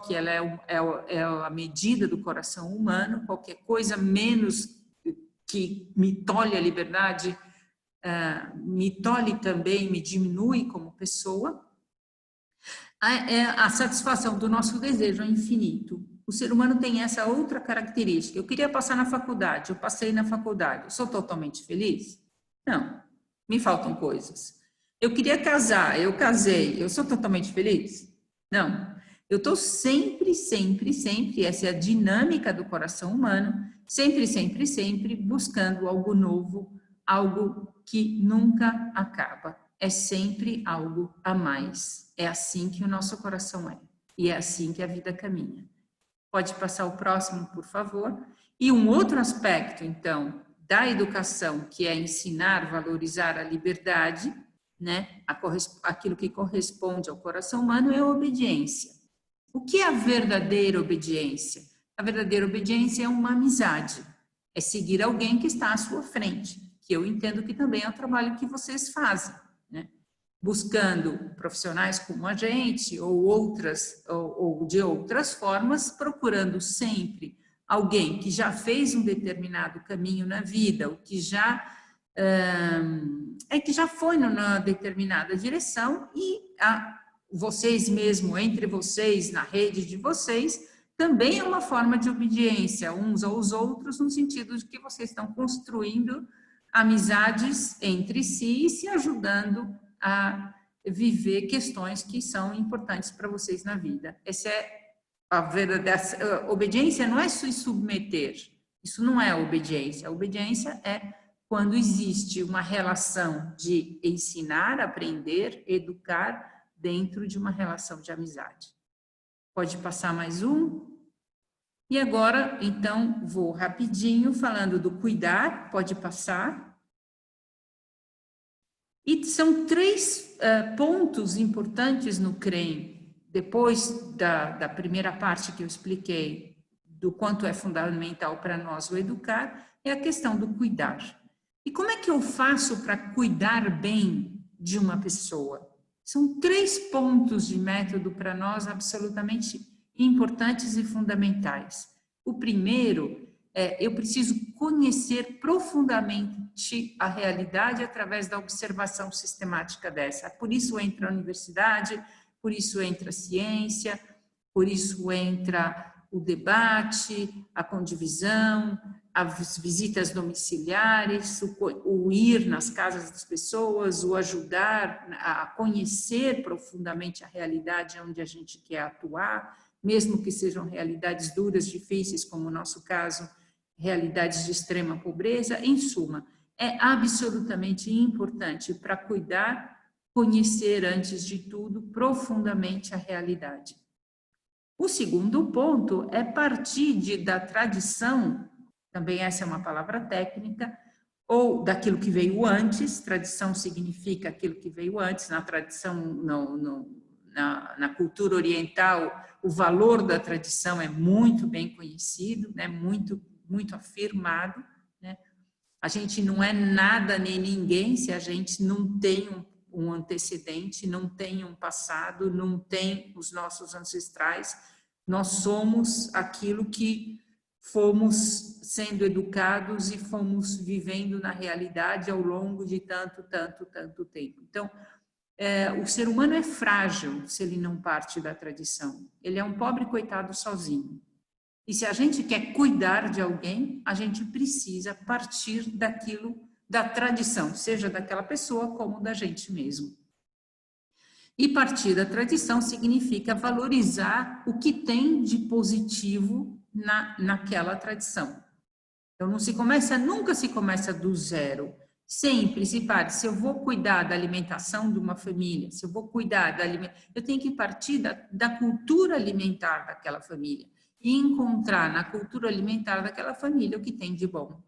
que ela é a medida do coração humano, qualquer coisa menos que me tolhe a liberdade, me tolhe também, me diminui como pessoa. A satisfação do nosso desejo é infinito. O ser humano tem essa outra característica. Eu queria passar na faculdade, eu passei na faculdade. Eu sou totalmente feliz? Não, me faltam coisas. Eu queria casar, eu casei. Eu sou totalmente feliz? Não. Eu estou sempre, essa é a dinâmica do coração humano, sempre buscando algo novo, algo que nunca acaba. É sempre algo a mais. É assim que o nosso coração é. E é assim que a vida caminha. Pode passar o próximo, por favor. E um outro aspecto, então, da educação, que é ensinar, valorizar a liberdade, né? Aquilo que corresponde ao coração humano é a obediência. O que é a verdadeira obediência? A verdadeira obediência é uma amizade. É seguir alguém que está à sua frente, que eu entendo que também é o trabalho que vocês fazem, né? Buscando profissionais como a gente ou de outras formas, procurando sempre alguém que já fez um determinado caminho na vida, ou que já foi numa determinada direção e vocês mesmo, entre vocês, na rede de vocês, também é uma forma de obediência uns aos outros, no sentido de que vocês estão construindo amizades entre si e se ajudando a viver questões que são importantes para vocês na vida. Essa é a verdadeira obediência, não é se submeter, isso não é obediência. A obediência é quando existe uma relação de ensinar, aprender, educar dentro de uma relação de amizade. Pode passar mais um? E agora, então, vou rapidinho falando do cuidar, pode passar. E são 3 pontos importantes no CREM, depois da primeira parte que eu expliquei, do quanto é fundamental para nós o educar, é a questão do cuidar. E como é que eu faço para cuidar bem de uma pessoa? São 3 pontos de método para nós absolutamente importantes e fundamentais. O primeiro é, eu preciso conhecer profundamente a realidade através da observação sistemática dessa. Por isso entra a universidade, por isso entra a ciência, por isso entra o debate, a condivisão, as visitas domiciliares, o ir nas casas das pessoas, o ajudar a conhecer profundamente a realidade onde a gente quer atuar, mesmo que sejam realidades duras, difíceis, como no nosso caso, realidades de extrema pobreza. Em suma, é absolutamente importante para cuidar, conhecer antes de tudo profundamente a realidade. O segundo ponto é partir da tradição, também essa é uma palavra técnica, ou daquilo que veio antes. Tradição significa aquilo que veio antes. Na tradição, na cultura oriental, o valor da tradição é muito bem conhecido, né? muito afirmado, né? A gente não é nada nem ninguém se a gente não tem um antecedente, não tem um passado, não tem os nossos ancestrais. Nós somos aquilo que fomos sendo educados e fomos vivendo na realidade ao longo de tanto tempo. Então, o ser humano é frágil se ele não parte da tradição. Ele é um pobre coitado sozinho. E se a gente quer cuidar de alguém, a gente precisa partir daquilo, da tradição, seja daquela pessoa como da gente mesmo. E partir da tradição significa valorizar o que tem de positivo naquela tradição. Então, nunca se começa do zero. Sempre se parte, se eu vou cuidar da alimentação de uma família, se eu vou cuidar eu tenho que partir da cultura alimentar daquela família e encontrar na cultura alimentar daquela família o que tem de bom.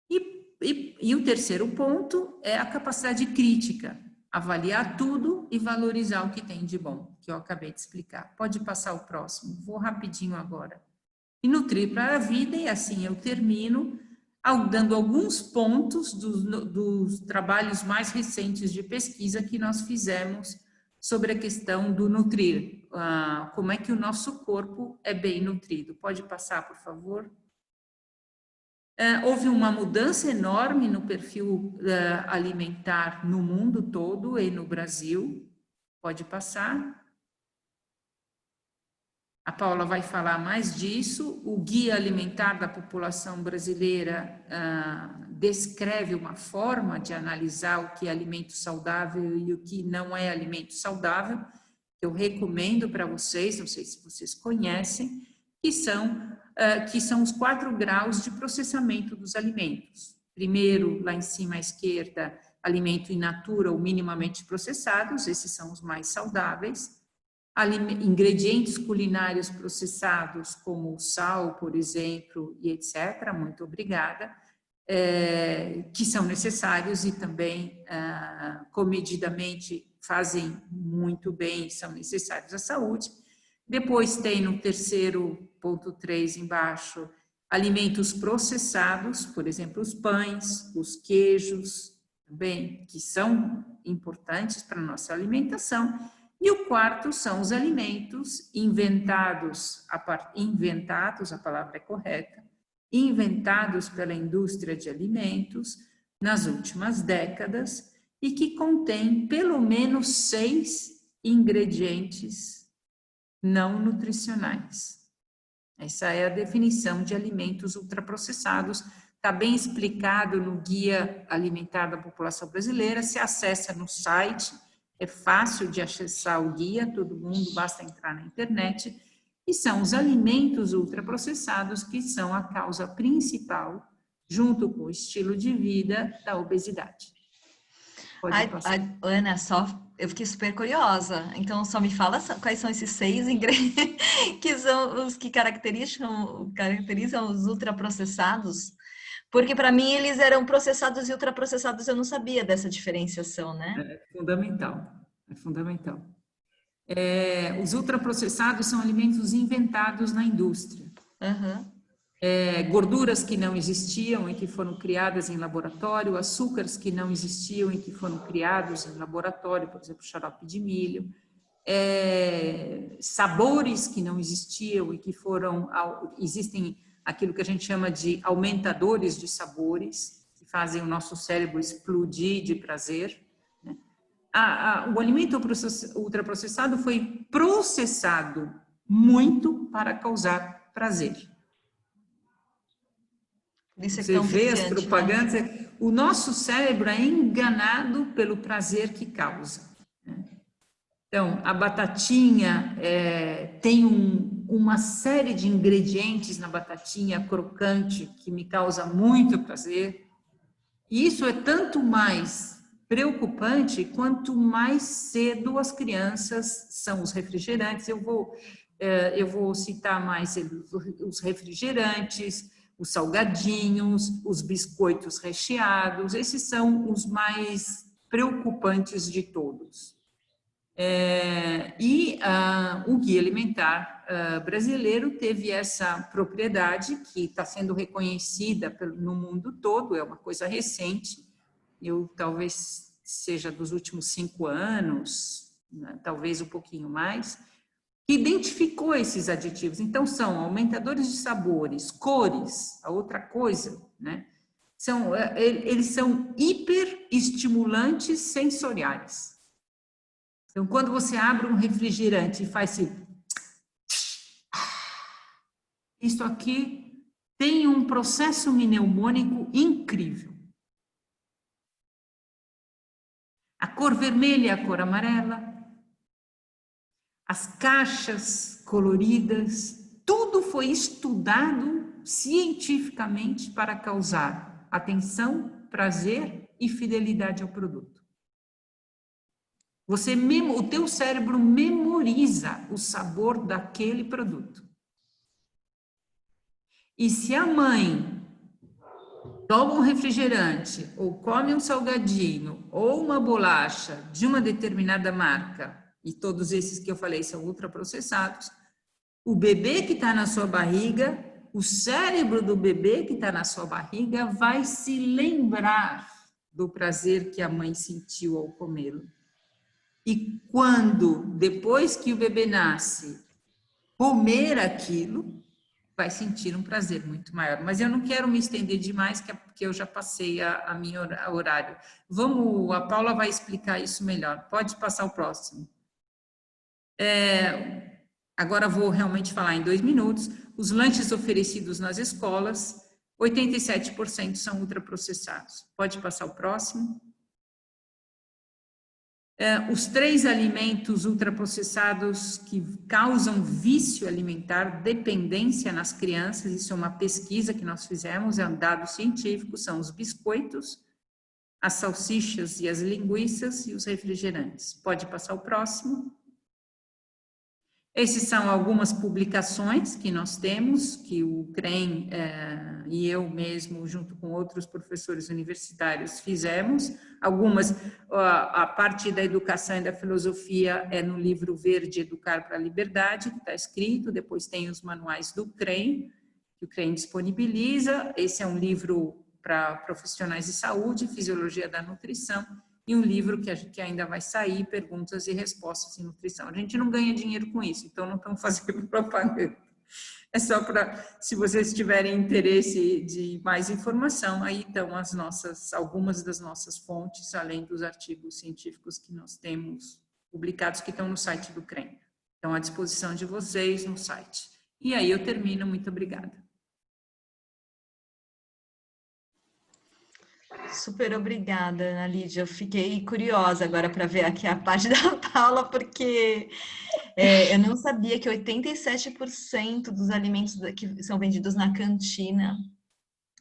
E o terceiro ponto é a capacidade crítica, avaliar tudo e valorizar o que tem de bom, que eu acabei de explicar. Pode passar o próximo, vou rapidinho agora. E nutrir para a vida, e assim eu termino, dando alguns pontos dos trabalhos mais recentes de pesquisa que nós fizemos sobre a questão do nutrir. como é que o nosso corpo é bem nutrido. Pode passar, por favor? Houve uma mudança enorme no perfil alimentar no mundo todo e no Brasil. Pode passar. A Paula vai falar mais disso. O Guia Alimentar da População Brasileira descreve uma forma de analisar o que é alimento saudável e o que não é alimento saudável. Eu recomendo para vocês, não sei se vocês conhecem, que são os 4 graus de processamento dos alimentos. Primeiro, lá em cima à esquerda, alimento in natura ou minimamente processados, esses são os mais saudáveis. Ingredientes culinários processados, como o sal, por exemplo, e etc., muito obrigada, que são necessários e também, comedidamente, fazem muito bem, são necessários à saúde. Depois tem no terceiro, ponto 3 embaixo, alimentos processados, por exemplo, os pães, os queijos, também, que são importantes para a nossa alimentação. E o quarto são os alimentos inventados, a palavra é correta, inventados pela indústria de alimentos nas últimas décadas e que contém pelo menos 6 ingredientes não nutricionais. Essa é a definição de alimentos ultraprocessados, está bem explicado no Guia Alimentar da População Brasileira, se acessa no site, é fácil de acessar o guia, todo mundo, basta entrar na internet, e são os alimentos ultraprocessados que são a causa principal, junto com o estilo de vida, da obesidade. Ana, eu fiquei super curiosa. Então, só me fala quais são esses 6 ingredientes que são os que caracterizam os ultraprocessados. Porque, para mim, eles eram processados e ultraprocessados, eu não sabia dessa diferenciação, né? É fundamental, é fundamental. Os ultraprocessados são alimentos inventados na indústria. Uhum. Gorduras que não existiam e que foram criadas em laboratório, açúcares que não existiam e que foram criados em laboratório, por exemplo, xarope de milho, sabores que não existiam e que existem aquilo que a gente chama de aumentadores de sabores, que fazem o nosso cérebro explodir de prazer. Né? O alimento ultraprocessado foi processado muito para causar prazer. Você vê as propagandas, né? O nosso cérebro é enganado pelo prazer que causa. Então, a batatinha tem uma série de ingredientes na batatinha crocante que me causa muito prazer. E isso é tanto mais preocupante quanto mais cedo as crianças são os refrigerantes. Eu vou citar mais os refrigerantes, os salgadinhos, os biscoitos recheados, esses são os mais preocupantes de todos. O Guia Alimentar brasileiro teve essa propriedade que está sendo reconhecida no mundo todo, é uma coisa recente, talvez seja dos últimos 5 anos, né, talvez um pouquinho mais, que identificou esses aditivos. Então, são aumentadores de sabores, cores, a outra coisa, né? Eles são hiperestimulantes sensoriais. Então, quando você abre um refrigerante e faz assim, isso aqui tem um processo mnemônico incrível. A cor vermelha e a cor amarela, as caixas coloridas, tudo foi estudado cientificamente para causar atenção, prazer e fidelidade ao produto. O teu cérebro memoriza o sabor daquele produto. E se a mãe toma um refrigerante, ou come um salgadinho, ou uma bolacha de uma determinada marca, e todos esses que eu falei são ultraprocessados, o bebê que está na sua barriga, o cérebro do bebê que está na sua barriga vai se lembrar do prazer que a mãe sentiu ao comê-lo. E quando, depois que o bebê nasce, comer aquilo, vai sentir um prazer muito maior. Mas eu não quero me estender demais, porque eu já passei a minha horário. Vamos, a Paula vai explicar isso melhor. Pode passar o próximo. Agora vou realmente falar em 2 minutos. Os lanches oferecidos nas escolas, 87% são ultraprocessados. Pode passar o próximo. Os 3 alimentos ultraprocessados que causam vício alimentar, dependência nas crianças, isso é uma pesquisa que nós fizemos, é um dado científico, são os biscoitos, as salsichas e as linguiças e os refrigerantes. Pode passar o próximo. Essas são algumas publicações que nós temos, que o CREM e eu mesmo, junto com outros professores universitários, fizemos. Algumas, a parte da educação e da filosofia é no livro verde Educar para a Liberdade, que está escrito, depois tem os manuais do CREM, que o CREM disponibiliza. Esse é um livro para profissionais de saúde, Fisiologia da Nutrição, e um livro que ainda vai sair, Perguntas e Respostas em Nutrição. A gente não ganha dinheiro com isso, então não estamos fazendo propaganda. É só para, se vocês tiverem interesse de mais informação, aí estão algumas das nossas fontes, além dos artigos científicos que nós temos publicados, que estão no site do CREM. Estão à disposição de vocês no site. E aí eu termino, muito obrigada. Super obrigada, Ana Lídia. Eu fiquei curiosa agora para ver aqui a parte da Paula, porque eu não sabia que 87% dos alimentos que são vendidos na cantina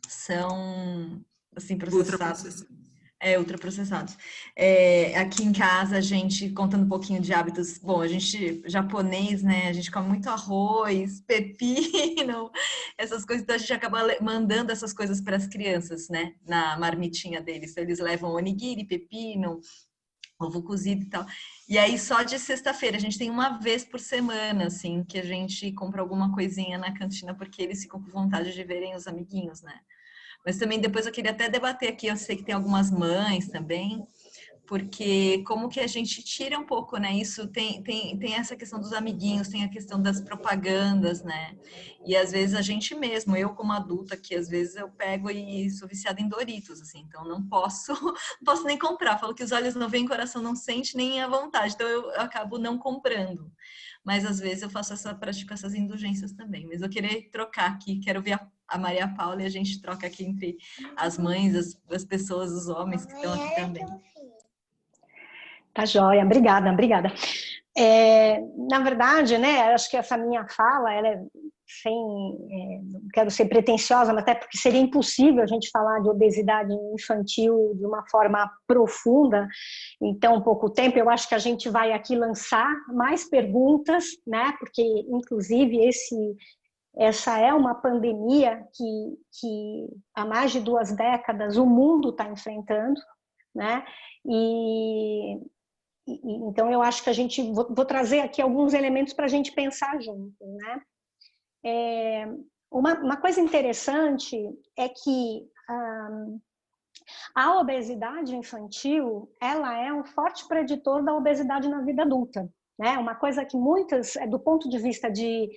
são, assim, processados. Ultraprocessados. Aqui em casa, a gente, contando um pouquinho de hábitos, bom, a gente, japonês, né, a gente come muito arroz, pepino, essas coisas, então a gente acaba mandando essas coisas para as crianças, né, na marmitinha deles. Então, eles levam onigiri, pepino, ovo cozido e tal. E aí, só de sexta-feira, a gente tem uma vez por semana, assim, que a gente compra alguma coisinha na cantina, porque eles ficam com vontade de verem os amiguinhos, né. Mas também depois eu queria até debater aqui, eu sei que tem algumas mães também, porque como que a gente tira um pouco, né? Isso tem essa questão dos amiguinhos, tem a questão das propagandas, né? E às vezes a gente mesmo, eu como adulta aqui, às vezes eu pego e sou viciada em Doritos, assim, então não posso, não posso nem comprar. Falo que os olhos não veem, o coração não sente, nem a vontade, então eu acabo não comprando. Mas às vezes eu pratico essas indulgências também. Mas eu queria trocar aqui, quero ver a Maria Paula e a gente troca aqui entre as mães, as pessoas, os homens que estão aqui também. Tá joia, obrigada, obrigada. Na verdade, né, acho que essa minha fala, ela é não quero ser pretensiosa, mas até porque seria impossível a gente falar de obesidade infantil de uma forma profunda em tão pouco tempo. Eu acho que a gente vai aqui lançar mais perguntas, né, porque, inclusive, essa é uma pandemia que há mais de 2 décadas o mundo está enfrentando, né, então eu acho que vou trazer aqui alguns elementos para a gente pensar junto, né. Uma coisa interessante é que a obesidade infantil, ela é um forte preditor da obesidade na vida adulta, né? Uma coisa que muitas, do ponto de vista de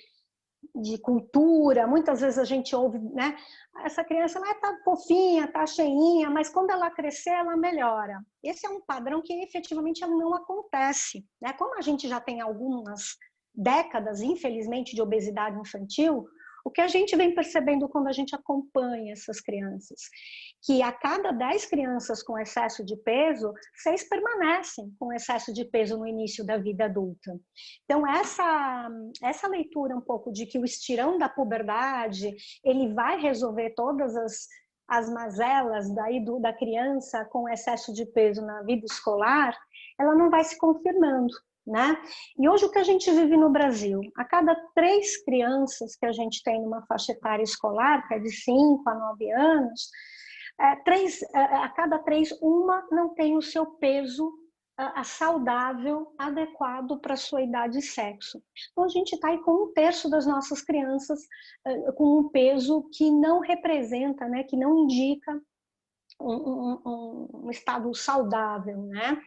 cultura, muitas vezes a gente ouve, né? Essa criança tá fofinha, tá cheinha, mas quando ela crescer, ela melhora. Esse é um padrão que efetivamente não acontece, né? Como a gente já tem algumas décadas, infelizmente, de obesidade infantil, o que a gente vem percebendo quando a gente acompanha essas crianças? Que a cada 10 crianças com excesso de peso, 6 permanecem com excesso de peso no início da vida adulta. Então, essa leitura um pouco de que o estirão da puberdade, ele vai resolver todas as mazelas da criança com excesso de peso na vida escolar, ela não vai se confirmando, né? E hoje o que a gente vive no Brasil, a cada 3 crianças que a gente tem numa faixa etária escolar, que é de 5 a 9 anos, a cada 3, uma não tem o seu peso saudável, adequado para a sua idade e sexo. Então a gente está aí com 1/3 das nossas crianças com um peso que não representa, né, que não indica um estado saudável, né?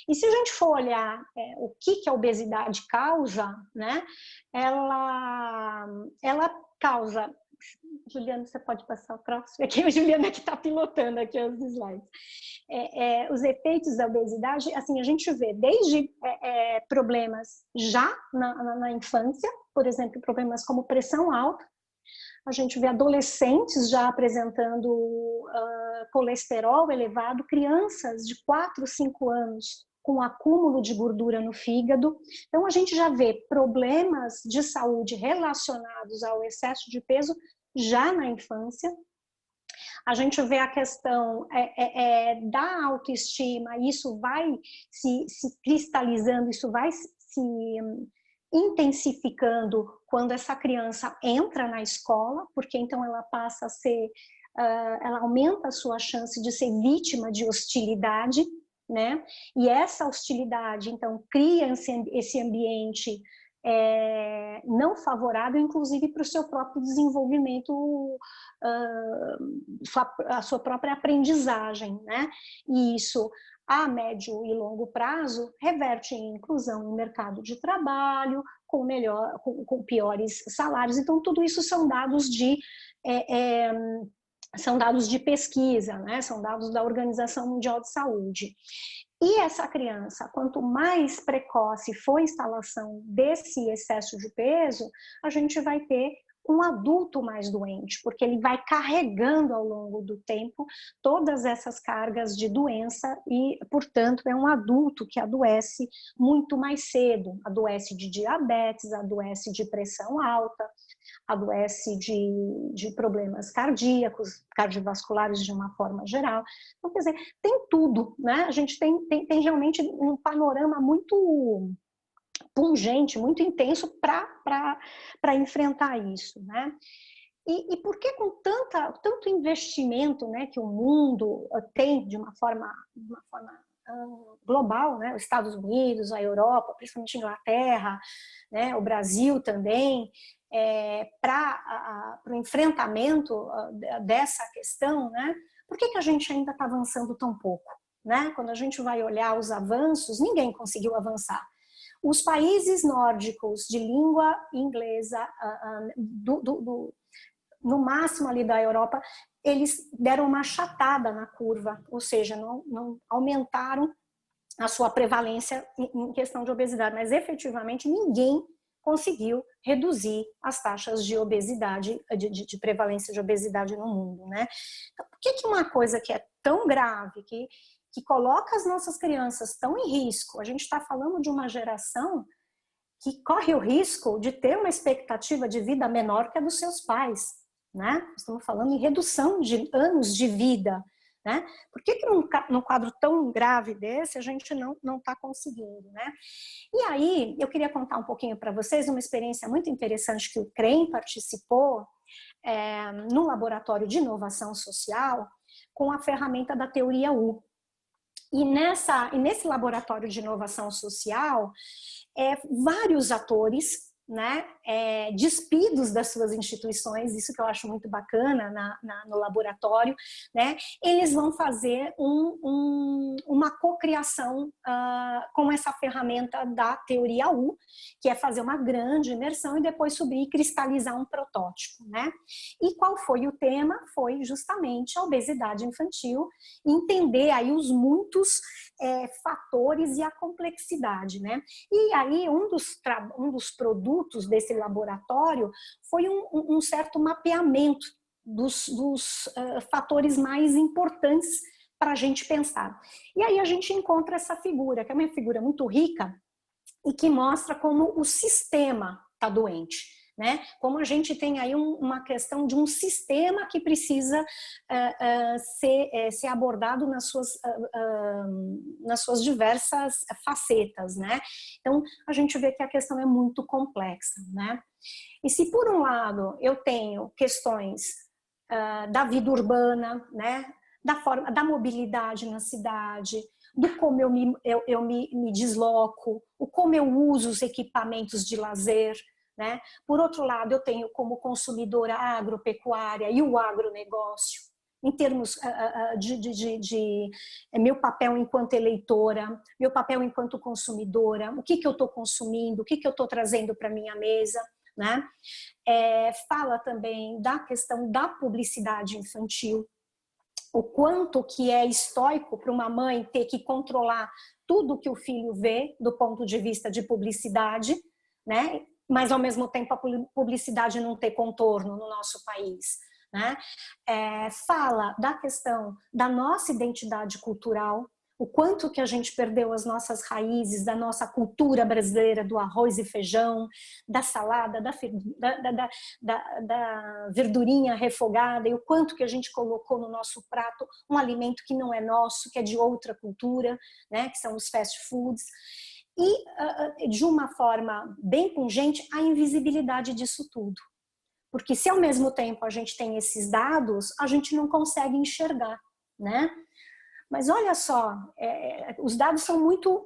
E se a gente for olhar o que a obesidade causa, né? Ela causa... Juliana, você pode passar o próximo? Aqui a Juliana que está pilotando aqui os slides. Os efeitos da obesidade, assim, a gente vê desde problemas já na infância, por exemplo, problemas como pressão alta. A gente vê adolescentes já apresentando colesterol elevado, crianças de 4, 5 anos com acúmulo de gordura no fígado. Então, a gente já vê problemas de saúde relacionados ao excesso de peso já na infância. A gente vê a questão da autoestima, isso vai se cristalizando, isso vai se intensificando quando essa criança entra na escola, porque então ela passa a ser, ela aumenta a sua chance de ser vítima de hostilidade, né? E essa hostilidade, então, cria esse ambiente não favorável, inclusive para o seu próprio desenvolvimento, a sua própria aprendizagem, né? E isso, a médio e longo prazo, reverte em inclusão no mercado de trabalho, com piores salários. Então, tudo isso são dados de pesquisa, né? São dados da Organização Mundial de Saúde. E essa criança, quanto mais precoce for a instalação desse excesso de peso, a gente vai ter um adulto mais doente, porque ele vai carregando ao longo do tempo todas essas cargas de doença e, portanto, é um adulto que adoece muito mais cedo, adoece de diabetes, adoece de pressão alta, adoece de problemas cardíacos, cardiovasculares de uma forma geral. Então, quer dizer, tem tudo, né? A gente tem realmente um panorama muito pungente, muito intenso para enfrentar isso, né? E por que com tanto investimento, né, que o mundo tem de uma forma global, né? Os Estados Unidos, a Europa, principalmente a Inglaterra, né, o Brasil também, para o enfrentamento dessa questão, né? Por que a gente ainda está avançando tão pouco, né? Quando a gente vai olhar os avanços, ninguém conseguiu avançar. Os países nórdicos de língua inglesa, no máximo ali da Europa, eles deram uma achatada na curva, ou seja, não aumentaram a sua prevalência em questão de obesidade, mas efetivamente ninguém conseguiu reduzir as taxas de obesidade, de prevalência de obesidade no mundo, né? Então, por que uma coisa que é tão grave, que coloca as nossas crianças tão em risco, a gente está falando de uma geração que corre o risco de ter uma expectativa de vida menor que a dos seus pais, né? Estamos falando em redução de anos de vida, né? Por que num quadro tão grave desse a gente não está conseguindo, né? E aí eu queria contar um pouquinho para vocês uma experiência muito interessante que o CREM participou no Laboratório de Inovação Social com a ferramenta da Teoria U. E nesse Laboratório de Inovação Social, vários atores, né, despidos das suas instituições, isso que eu acho muito bacana no laboratório, né, eles vão fazer uma cocriação com essa ferramenta da Teoria U, que é fazer uma grande imersão e depois subir e cristalizar um protótipo, né? E qual foi o tema? Foi justamente a obesidade infantil, entender aí os muitos fatores e a complexidade, né? E aí um dos produtos desse laboratório foi um certo mapeamento dos fatores mais importantes para a gente pensar. E aí a gente encontra essa figura, que é uma figura muito rica e que mostra como o sistema está doente, né? Como a gente tem aí uma questão de um sistema que precisa ser abordado nas suas diversas facetas, né? Então, a gente vê que a questão é muito complexa, né? E se por um lado eu tenho questões da vida urbana, né? Da mobilidade na cidade, do como eu me desloco, o como eu uso os equipamentos de lazer, né? Por outro lado, eu tenho como consumidora a agropecuária e o agronegócio, em termos de meu papel enquanto eleitora, meu papel enquanto consumidora, o que eu estou consumindo, o que eu estou trazendo para a minha mesa, né? Fala também da questão da publicidade infantil, o quanto que é estoico para uma mãe ter que controlar tudo que o filho vê do ponto de vista de publicidade, né? Mas ao mesmo tempo a publicidade não ter contorno no nosso país, né? Fala da questão da nossa identidade cultural, o quanto que a gente perdeu as nossas raízes, da nossa cultura brasileira, do arroz e feijão, da salada, da verdurinha refogada, e o quanto que a gente colocou no nosso prato um alimento que não é nosso, que é de outra cultura, né, que são os fast foods. E, de uma forma bem pungente, a invisibilidade disso tudo. Porque se ao mesmo tempo a gente tem esses dados, a gente não consegue enxergar, né? Mas olha só, os dados são muito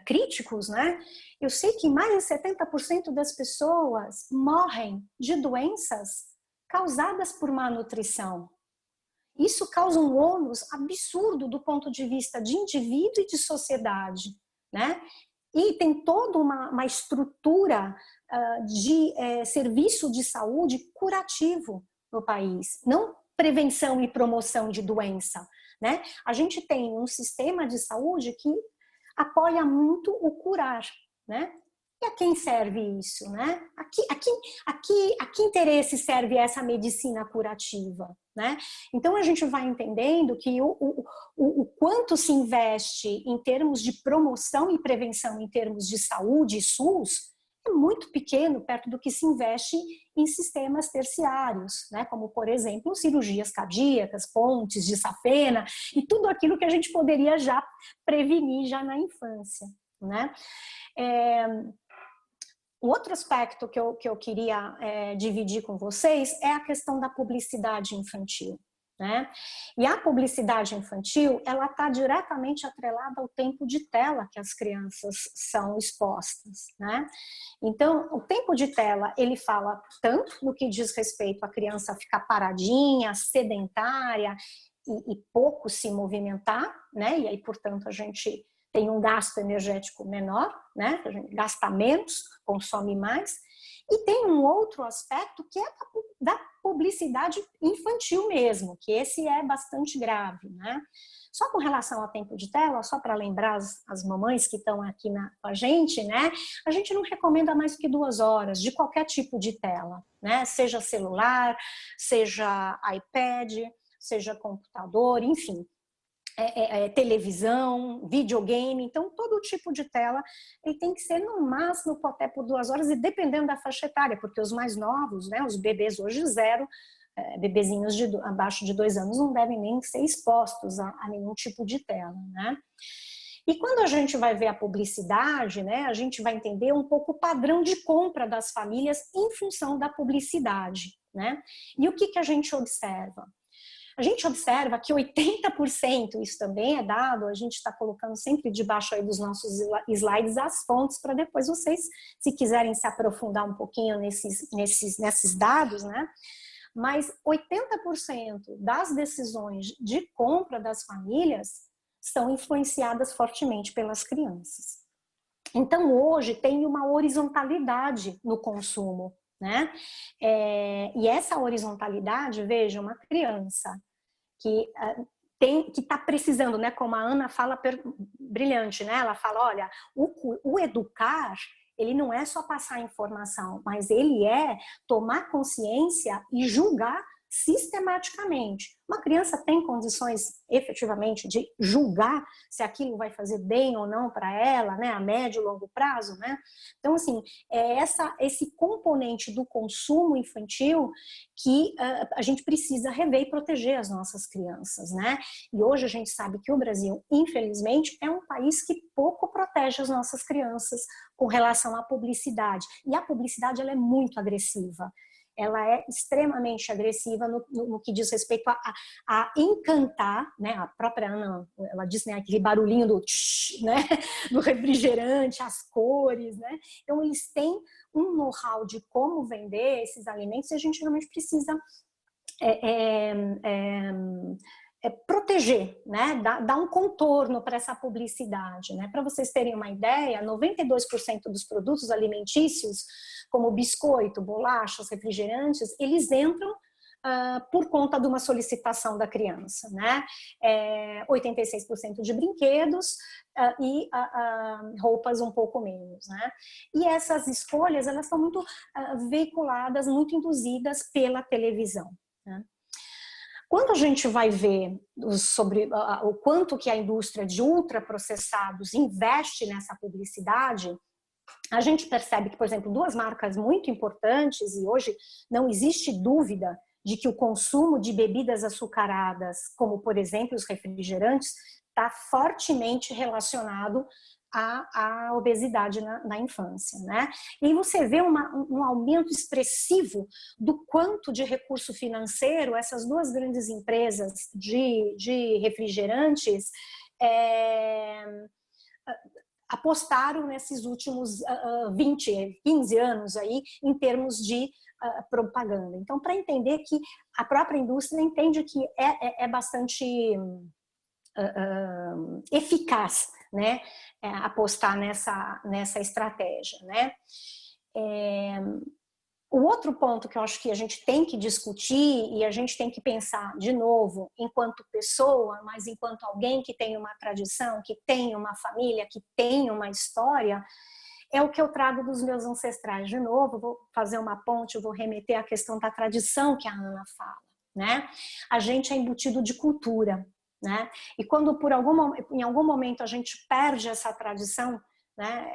críticos, né? Eu sei que mais de 70% das pessoas morrem de doenças causadas por má nutrição. Isso causa um ônus absurdo do ponto de vista de indivíduo e de sociedade, né? E tem toda uma estrutura de serviço de saúde curativo no país, não prevenção e promoção de doença, né? A gente tem um sistema de saúde que apoia muito o curar, né? E a quem serve isso, né? A que interesse serve essa medicina curativa, né? Então a gente vai entendendo que o quanto se investe em termos de promoção e prevenção em termos de saúde e SUS é muito pequeno perto do que se investe em sistemas terciários, né? Como, por exemplo, cirurgias cardíacas, pontes de safena e tudo aquilo que a gente poderia já prevenir já na infância, né? Um outro aspecto que eu queria dividir com vocês é a questão da publicidade infantil, né? E a publicidade infantil, ela está diretamente atrelada ao tempo de tela que as crianças são expostas, né? Então, o tempo de tela, ele fala tanto no que diz respeito à criança ficar paradinha, sedentária e pouco se movimentar, né? E aí, portanto, a gente tem um gasto energético menor, né? A gente gasta menos, consome mais. E tem um outro aspecto que é da publicidade infantil mesmo, que esse é bastante grave, né? Só com relação ao tempo de tela, só para lembrar as mamães que estão aqui com a gente, né? A gente não recomenda mais do que 2 horas de qualquer tipo de tela, né? Seja celular, seja iPad, seja computador, enfim. Televisão, videogame, então todo tipo de tela ele tem que ser no máximo até por 2 horas e dependendo da faixa etária, porque os mais novos, né, os bebês hoje 0, bebezinhos abaixo de 2 anos não devem nem ser expostos a nenhum tipo de tela, né? E quando a gente vai ver a publicidade, né, a gente vai entender um pouco o padrão de compra das famílias em função da publicidade, né? E o que a gente observa? A gente observa que 80%, isso também é dado, a gente está colocando sempre debaixo aí dos nossos slides as fontes para depois vocês, se quiserem se aprofundar um pouquinho nesses dados, né? Mas 80% das decisões de compra das famílias são influenciadas fortemente pelas crianças. Então, hoje tem uma horizontalidade no consumo, né? E essa horizontalidade, veja, uma criança que está precisando, né? Como a Ana fala brilhante, né? Ela fala, olha, o educar, ele não é só passar informação, mas ele é tomar consciência e julgar sistematicamente. Uma criança tem condições efetivamente de julgar se aquilo vai fazer bem ou não para ela, né, a médio e longo prazo, né? Então, assim, esse componente do consumo infantil que a gente precisa rever e proteger as nossas crianças, né? E hoje a gente sabe que o Brasil, infelizmente, é um país que pouco protege as nossas crianças com relação à publicidade. E a publicidade, ela é muito agressiva. Ela é extremamente agressiva no que diz respeito a encantar, né? A própria Ana, ela disse, né, aquele barulhinho do tsh, né? Do refrigerante, as cores, né? Então, eles têm um know-how de como vender esses alimentos e a gente realmente precisa proteger, né? Dar um contorno para essa publicidade, né? Para vocês terem uma ideia, 92% dos produtos alimentícios, como biscoito, bolachas, refrigerantes, eles entram por conta de uma solicitação da criança, né? 86% de brinquedos e roupas um pouco menos, né? E essas escolhas, elas são muito veiculadas, muito induzidas pela televisão, né? Quando a gente vai ver sobre o quanto que a indústria de ultraprocessados investe nessa publicidade, a gente percebe que, por exemplo, duas marcas muito importantes, e hoje não existe dúvida de que o consumo de bebidas açucaradas, como por exemplo os refrigerantes, está fortemente relacionado à obesidade na infância, né? E você vê um aumento expressivo do quanto de recurso financeiro essas duas grandes empresas de refrigerantes apostaram nesses últimos 15 anos aí, em termos de propaganda. Então, para entender que a própria indústria entende que é bastante eficaz, né, apostar nessa estratégia, né? O outro ponto que eu acho que a gente tem que discutir e a gente tem que pensar de novo enquanto pessoa, mas enquanto alguém que tem uma tradição, que tem uma família, que tem uma história, é o que eu trago dos meus ancestrais. De novo, vou fazer uma ponte, vou remeter à questão da tradição que a Ana fala, né? A gente é embutido de cultura, né? E quando em algum momento a gente perde essa tradição, né?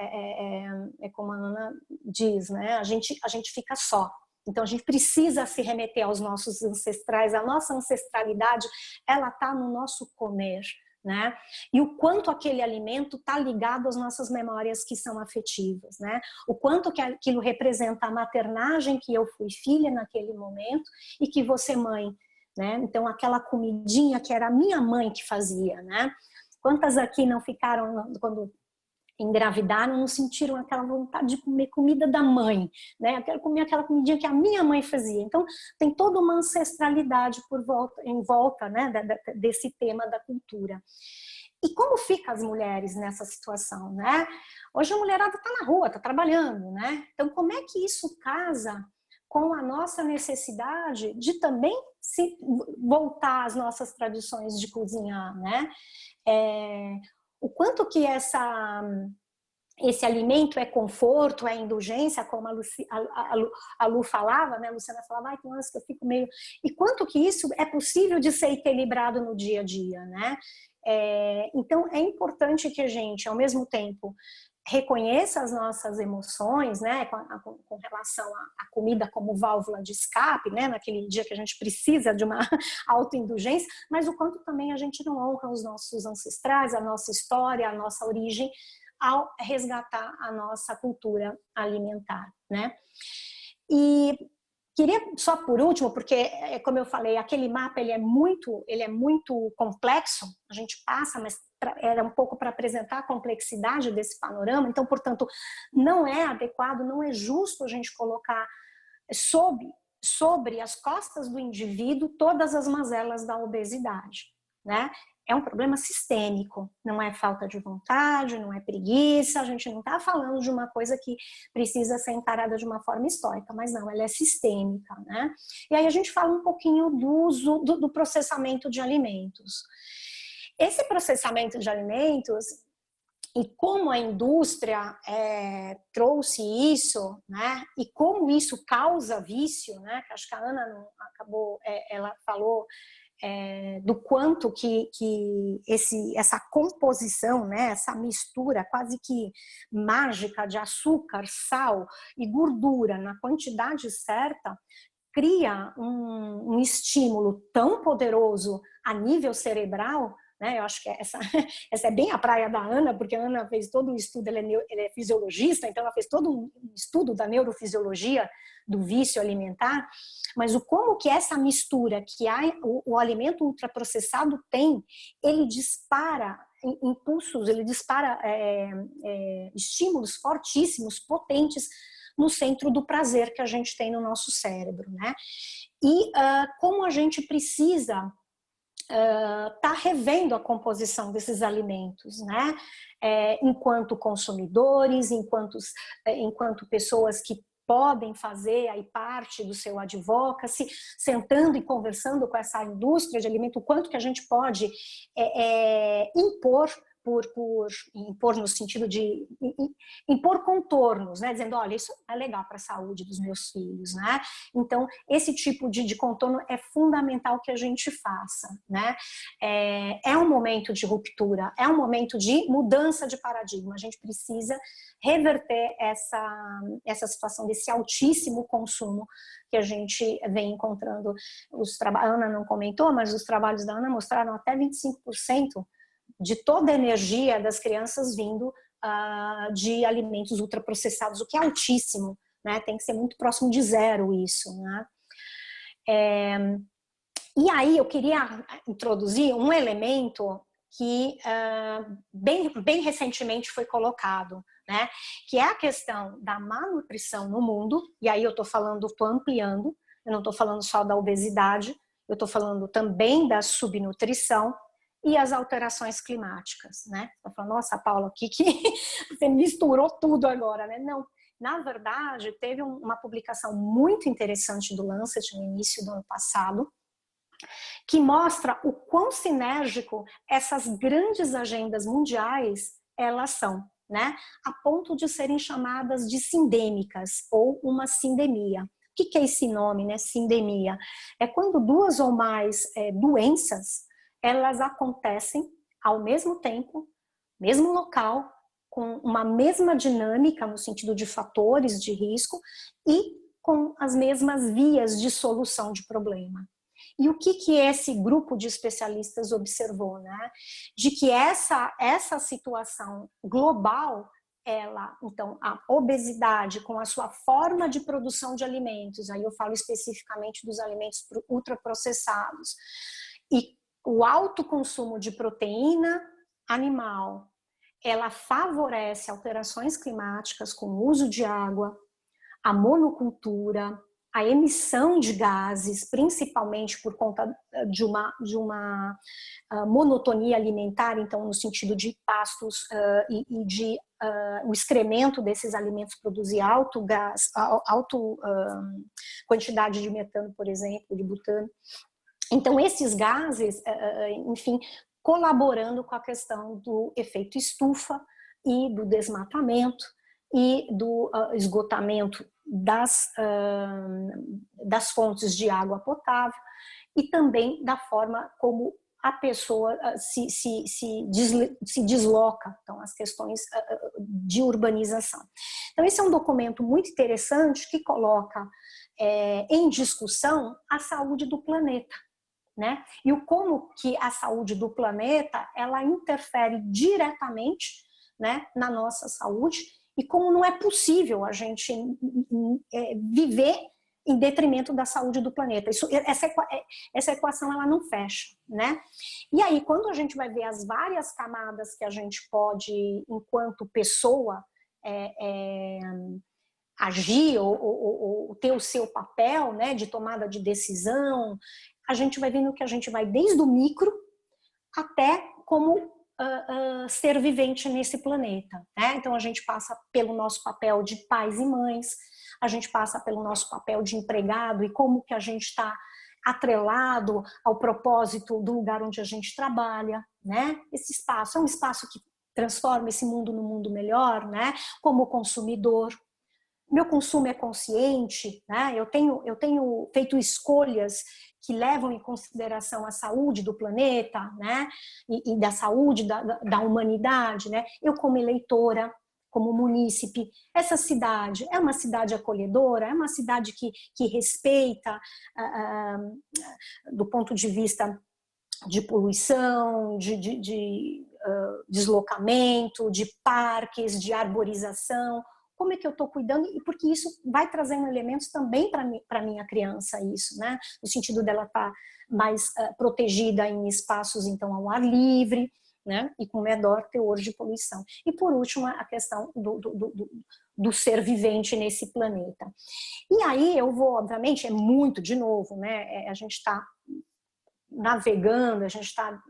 Como a Ana diz, né? A gente fica só. Então a gente precisa se remeter aos nossos ancestrais. A nossa ancestralidade, ela está no nosso comer, né? E o quanto aquele alimento está ligado às nossas memórias que são afetivas, né? O quanto que aquilo representa a maternagem que eu fui filha naquele momento e que você mãe, né? Então aquela comidinha que era a minha mãe que fazia, né? Quantas aqui não ficaram, quando engravidaram, não sentiram aquela vontade de comer comida da mãe, né? Eu quero comer aquela comidinha que a minha mãe fazia. Então, tem toda uma ancestralidade em volta, né, desse tema da cultura. E como ficam as mulheres nessa situação, né? Hoje a mulherada está na rua, está trabalhando, né? Então, como é que isso casa com a nossa necessidade de também se voltar às nossas tradições de cozinhar, né? O quanto que esse alimento é conforto, é indulgência, como a Lu falava, né? A Luciana falava, ai, nossa, que eu fico meio... E quanto que isso é possível de ser equilibrado no dia a dia, né? Então, é importante que a gente, ao mesmo tempo, reconheça as nossas emoções, né, com relação à comida como válvula de escape, né, naquele dia que a gente precisa de uma autoindulgência, mas o quanto também a gente não honra os nossos ancestrais, a nossa história, a nossa origem, ao resgatar a nossa cultura alimentar, né? E queria só por último, porque como eu falei, aquele mapa ele é muito complexo, a gente passa, mas era um pouco para apresentar a complexidade desse panorama, então, portanto, não é adequado, não é justo a gente colocar sobre as costas do indivíduo todas as mazelas da obesidade, né? É um problema sistêmico, não é falta de vontade, não é preguiça, a gente não está falando de uma coisa que precisa ser encarada de uma forma estoica, mas não, ela é sistêmica, né? E aí a gente fala um pouquinho do processamento de alimentos. Esse processamento de alimentos e como a indústria trouxe isso, né? E como isso causa vício, né? Acho que a Ana não acabou, ela falou do quanto que essa composição, né? Essa mistura quase que mágica de açúcar, sal e gordura na quantidade certa cria um estímulo tão poderoso a nível cerebral, né? Eu acho que essa é bem a praia da Ana, porque a Ana fez todo um estudo, ela é fisiologista, então ela fez todo um estudo da neurofisiologia do vício alimentar, mas como que essa mistura que o alimento ultraprocessado tem, ele dispara impulsos, ele dispara estímulos fortíssimos, potentes no centro do prazer que a gente tem no nosso cérebro, né? E como a gente precisa tá revendo a composição desses alimentos, né? Enquanto consumidores, enquanto pessoas que podem fazer aí parte do seu advocacy, sentando e conversando com essa indústria de alimento, o quanto que a gente pode impor impor no sentido de impor contornos, né? Dizendo, olha, isso é legal para a saúde dos meus filhos, né? Então, esse tipo de contorno é fundamental que a gente faça, né? É um momento de ruptura, é um momento de mudança de paradigma. A gente precisa reverter essa situação desse altíssimo consumo que a gente vem encontrando. A Ana não comentou, mas os trabalhos da Ana mostraram até 25% de toda a energia das crianças vindo de alimentos ultraprocessados, o que é altíssimo, né? Tem que ser muito próximo de zero isso, né? E aí eu queria introduzir um elemento que bem recentemente foi colocado, né? Que é a questão da malnutrição no mundo, e aí eu estou ampliando, eu não estou falando só da obesidade, eu estou falando também da subnutrição, e as alterações climáticas, né? Você fala, nossa, Paula, que você misturou tudo agora, né? Não, na verdade, teve uma publicação muito interessante do Lancet no início do ano passado, que mostra o quão sinérgico essas grandes agendas mundiais elas são, né? A ponto de serem chamadas de sindêmicas ou uma sindemia. O que é esse nome, né? Sindemia. É quando duas ou mais doenças elas acontecem ao mesmo tempo, mesmo local, com uma mesma dinâmica no sentido de fatores de risco e com as mesmas vias de solução de problema. E o que esse grupo de especialistas observou, né? De que essa situação global, então, a obesidade com a sua forma de produção de alimentos, aí eu falo especificamente dos alimentos ultraprocessados, e o alto consumo de proteína animal, ela favorece alterações climáticas com o uso de água, a monocultura, a emissão de gases, principalmente por conta de uma monotonia alimentar, então no sentido de pastos e de o excremento desses alimentos produzir alto quantidade de metano, por exemplo, de butano. Então, esses gases, enfim, colaborando com a questão do efeito estufa e do desmatamento e do esgotamento das fontes de água potável e também da forma como a pessoa se desloca, então as questões de urbanização. Então esse é um documento muito interessante que coloca em discussão a saúde do planeta, né? E o como que a saúde do planeta ela interfere diretamente, né, na nossa saúde e como não é possível a gente viver em detrimento da saúde do planeta. Essa equação ela não fecha, né? E aí, quando a gente vai ver as várias camadas que a gente pode, enquanto pessoa, agir ou ter o seu papel, né, de tomada de decisão, a gente vai vendo que a gente vai desde o micro até como ser vivente nesse planeta, né? Então a gente passa pelo nosso papel de pais e mães, a gente passa pelo nosso papel de empregado e como que a gente está atrelado ao propósito do lugar onde a gente trabalha, né? Esse espaço é um espaço que transforma esse mundo num mundo melhor, né? Como consumidor, meu consumo é consciente, né? Eu tenho feito escolhas que levam em consideração a saúde do planeta, né? E da saúde da humanidade, né? Eu como eleitora, como munícipe, essa cidade é uma cidade acolhedora, é uma cidade que respeita do ponto de vista de poluição, de deslocamento, de parques, de arborização. Como é que eu estou cuidando? E porque isso vai trazendo elementos também para minha criança, isso, né? No sentido dela estar mais protegida em espaços, então, ao ar livre, né? E com menor teor de poluição. E por último, a questão do ser vivente nesse planeta. E aí eu vou, obviamente, é muito, de novo, né? A gente está navegando, a gente está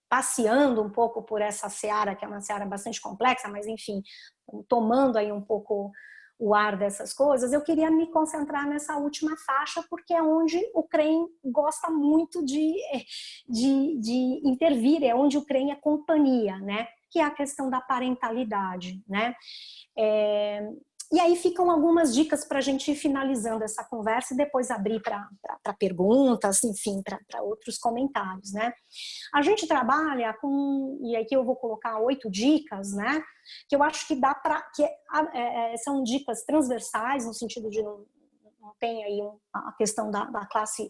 passeando um pouco por essa seara, que é uma seara bastante complexa, mas enfim, tomando aí um pouco o ar dessas coisas. Eu queria me concentrar nessa última faixa, porque é onde o CREM gosta muito de intervir, é onde o CREM é companhia, né? Que é a questão da parentalidade, né? E aí ficam algumas dicas para a gente ir finalizando essa conversa e depois abrir para perguntas, enfim, para outros comentários, né? A gente trabalha com, e aqui eu vou colocar 8 dicas, né? Que eu acho que dá para, são dicas transversais, no sentido de não tem aí a questão da classe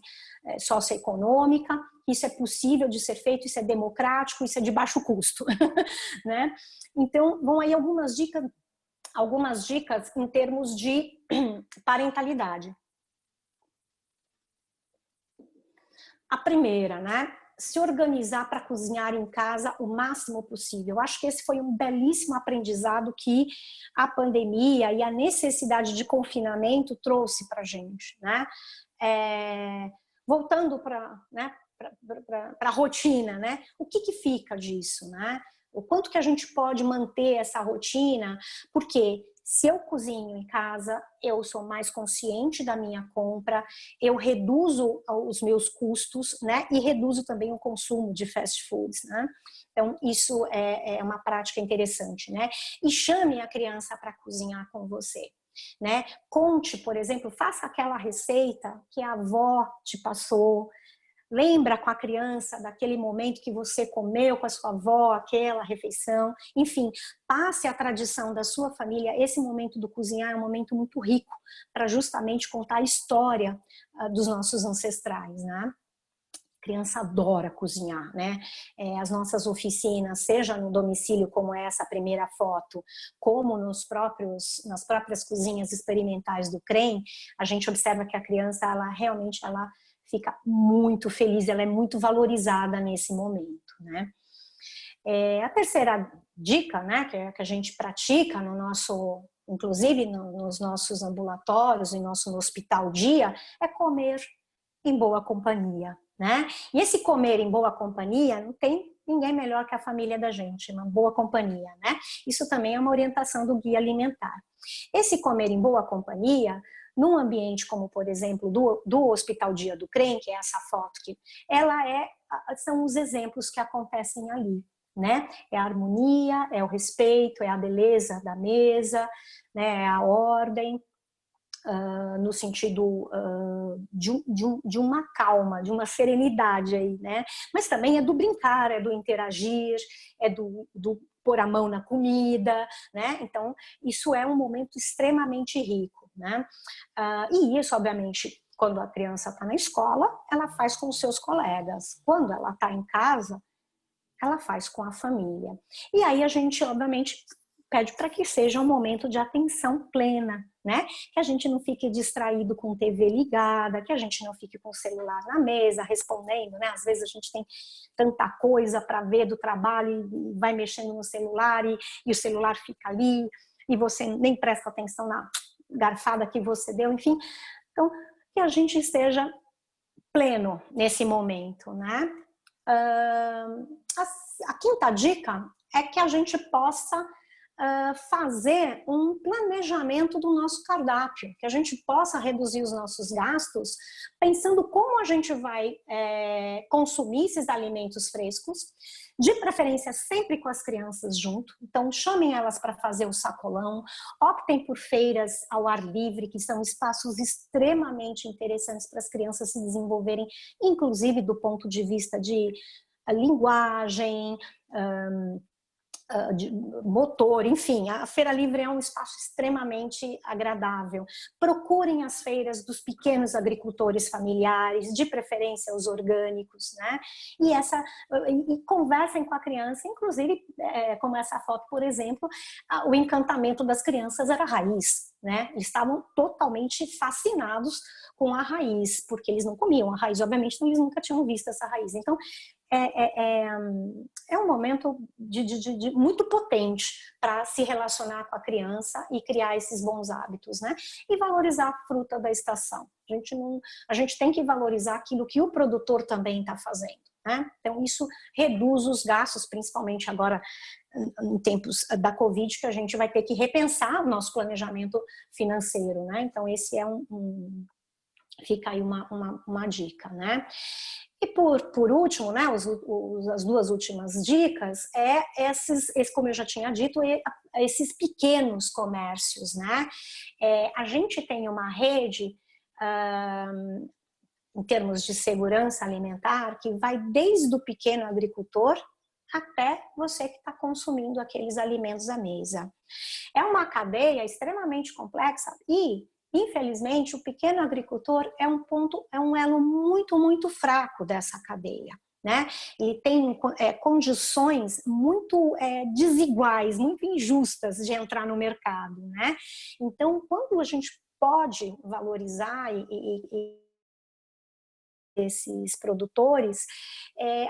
socioeconômica, isso é possível de ser feito, isso é democrático, isso é de baixo custo, né? Então, vão aí algumas dicas em termos de parentalidade. A primeira, né? Se organizar para cozinhar em casa o máximo possível. Eu acho que esse foi um belíssimo aprendizado que a pandemia e a necessidade de confinamento trouxe para a gente, né? Voltando para a rotina, né? O que fica disso, né? O quanto que a gente pode manter essa rotina, porque se eu cozinho em casa, eu sou mais consciente da minha compra, eu reduzo os meus custos, né? E reduzo também o consumo de fast foods, né? Então, isso é uma prática interessante, né? E chame a criança para cozinhar com você, né? Conte, por exemplo, faça aquela receita que a avó te passou. Lembra com a criança daquele momento que você comeu com a sua avó, aquela refeição. Enfim, passe a tradição da sua família. Esse momento do cozinhar é um momento muito rico para justamente contar a história dos nossos ancestrais, né? A criança adora cozinhar, né? As nossas oficinas, seja no domicílio, como essa primeira foto, como nas próprias cozinhas experimentais do CREM, a gente observa que a criança, ela realmente fica muito feliz, ela é muito valorizada nesse momento, né? A terceira dica, né, que a gente pratica inclusive nos nossos ambulatórios, no hospital dia, é comer em boa companhia, né? E esse comer em boa companhia, não tem ninguém melhor que a família da gente, uma boa companhia, né? Isso também é uma orientação do guia alimentar. Esse comer em boa companhia, num ambiente como, por exemplo, do Hospital Dia do CREM, que é essa foto que são os exemplos que acontecem ali, né? É a harmonia, é o respeito, é a beleza da mesa, né? É a ordem, no sentido de uma calma, de uma serenidade aí, né? Mas também é do brincar, é do interagir, é do pôr a mão na comida, né? Então, isso é um momento extremamente rico, né? E isso, obviamente, quando a criança está na escola, ela faz com os seus colegas. Quando ela está em casa, ela faz com a família. E aí a gente, obviamente, pede para que seja um momento de atenção plena, né? Que a gente não fique distraído com TV ligada, que a gente não fique com o celular na mesa, respondendo, né? Às vezes a gente tem tanta coisa para ver do trabalho e vai mexendo no celular e o celular fica ali e você nem presta atenção na garfada que você deu, enfim. Então, que a gente esteja pleno nesse momento, né? A quinta dica é que a gente possa fazer um planejamento do nosso cardápio, que a gente possa reduzir os nossos gastos pensando como a gente vai consumir esses alimentos frescos, de preferência sempre com as crianças junto. Então chamem elas para fazer o sacolão, optem por feiras ao ar livre, que são espaços extremamente interessantes para as crianças se desenvolverem, inclusive do ponto de vista de linguagem, de motor, enfim, a Feira Livre é um espaço extremamente agradável. Procurem as feiras dos pequenos agricultores familiares, de preferência os orgânicos, né? E conversem com a criança, inclusive, como essa foto, por exemplo, o encantamento das crianças era a raiz, né? Eles estavam totalmente fascinados com a raiz, porque eles não comiam a raiz, obviamente, então eles nunca tinham visto essa raiz. Então, é um momento muito potente para se relacionar com a criança e criar esses bons hábitos, né? E valorizar a fruta da estação. A gente tem que valorizar aquilo que o produtor também está fazendo, né? Então, isso reduz os gastos, principalmente agora em tempos da Covid, que a gente vai ter que repensar o nosso planejamento financeiro, né? Então, esse é fica aí uma dica, né? E por último, né, as duas últimas dicas como eu já tinha dito, esses pequenos comércios, né? A gente tem uma rede em termos de segurança alimentar que vai desde o pequeno agricultor até você que está consumindo aqueles alimentos à mesa. É uma cadeia extremamente complexa e, infelizmente, o pequeno agricultor é um elo muito, muito fraco dessa cadeia, né? Ele tem condições muito desiguais, muito injustas de entrar no mercado, né? Então, quando a gente pode valorizar esses produtores,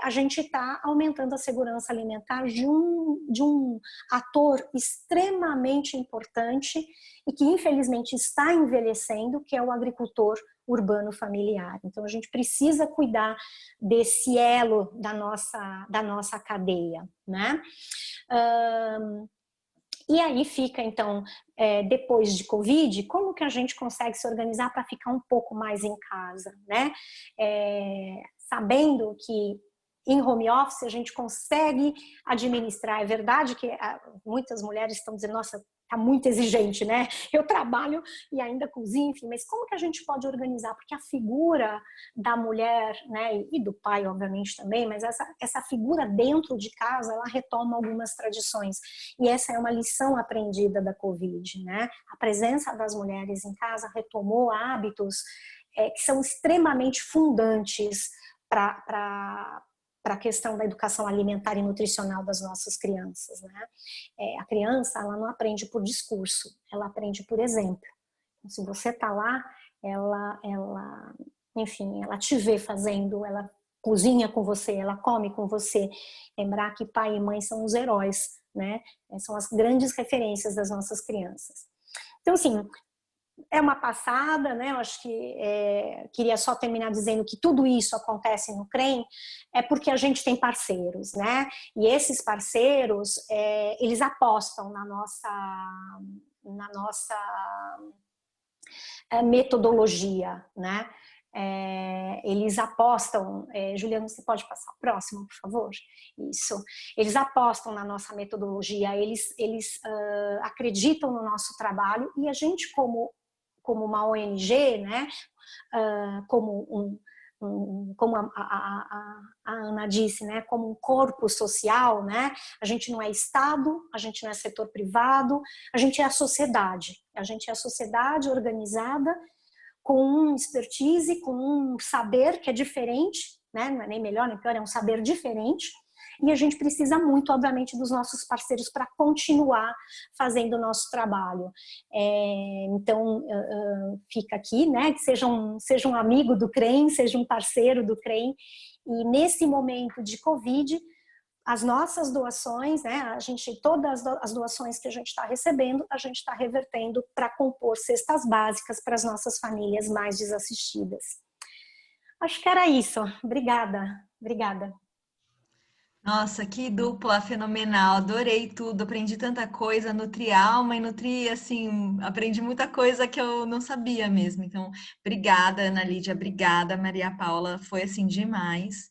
a gente está aumentando a segurança alimentar de um ator extremamente importante e que infelizmente está envelhecendo, que é o agricultor urbano familiar. Então a gente precisa cuidar desse elo da nossa cadeia, né? E aí fica, então, depois de Covid, como que a gente consegue se organizar para ficar um pouco mais em casa, né? Sabendo que em home office a gente consegue administrar. É verdade que muitas mulheres estão dizendo, nossa, tá muito exigente, né? Eu trabalho e ainda cozinho, enfim, mas como que a gente pode organizar? Porque a figura da mulher, né, e do pai, obviamente, também, mas essa figura dentro de casa, ela retoma algumas tradições. E essa é uma lição aprendida da Covid, né? A presença das mulheres em casa retomou hábitos que são extremamente fundantes para a questão da educação alimentar e nutricional das nossas crianças, né? A criança, ela não aprende por discurso, ela aprende por exemplo. Então, se você está lá, enfim, ela te vê fazendo, ela cozinha com você, ela come com você. Lembrar que pai e mãe são os heróis, né? São as grandes referências das nossas crianças. Então, assim, é uma passada, né? Eu acho que queria só terminar dizendo que tudo isso acontece no CREM porque a gente tem parceiros, né? E esses parceiros, eles apostam na nossa metodologia, né? Eles apostam, Juliana, você pode passar o próximo, por favor? Isso. Eles apostam na nossa metodologia, eles acreditam no nosso trabalho e a gente, como uma ONG, né, como a Ana disse, né, como um corpo social, né, a gente não é Estado, a gente não é setor privado, a gente é a sociedade organizada com um expertise, com um saber que é diferente, né, não é nem melhor nem pior, é um saber diferente. E a gente precisa muito, obviamente, dos nossos parceiros para continuar fazendo o nosso trabalho. Então, fica aqui, né, que seja um amigo do CREM, seja um parceiro do CREM. E nesse momento de Covid, as nossas doações, né, todas as doações que a gente está recebendo, a gente está revertendo para compor cestas básicas para as nossas famílias mais desassistidas. Acho que era isso. Obrigada. Nossa, que dupla fenomenal, adorei tudo, aprendi tanta coisa, nutri alma e nutri, assim, aprendi muita coisa que eu não sabia mesmo. Então, obrigada, Ana Lídia, obrigada, Maria Paula, foi assim demais.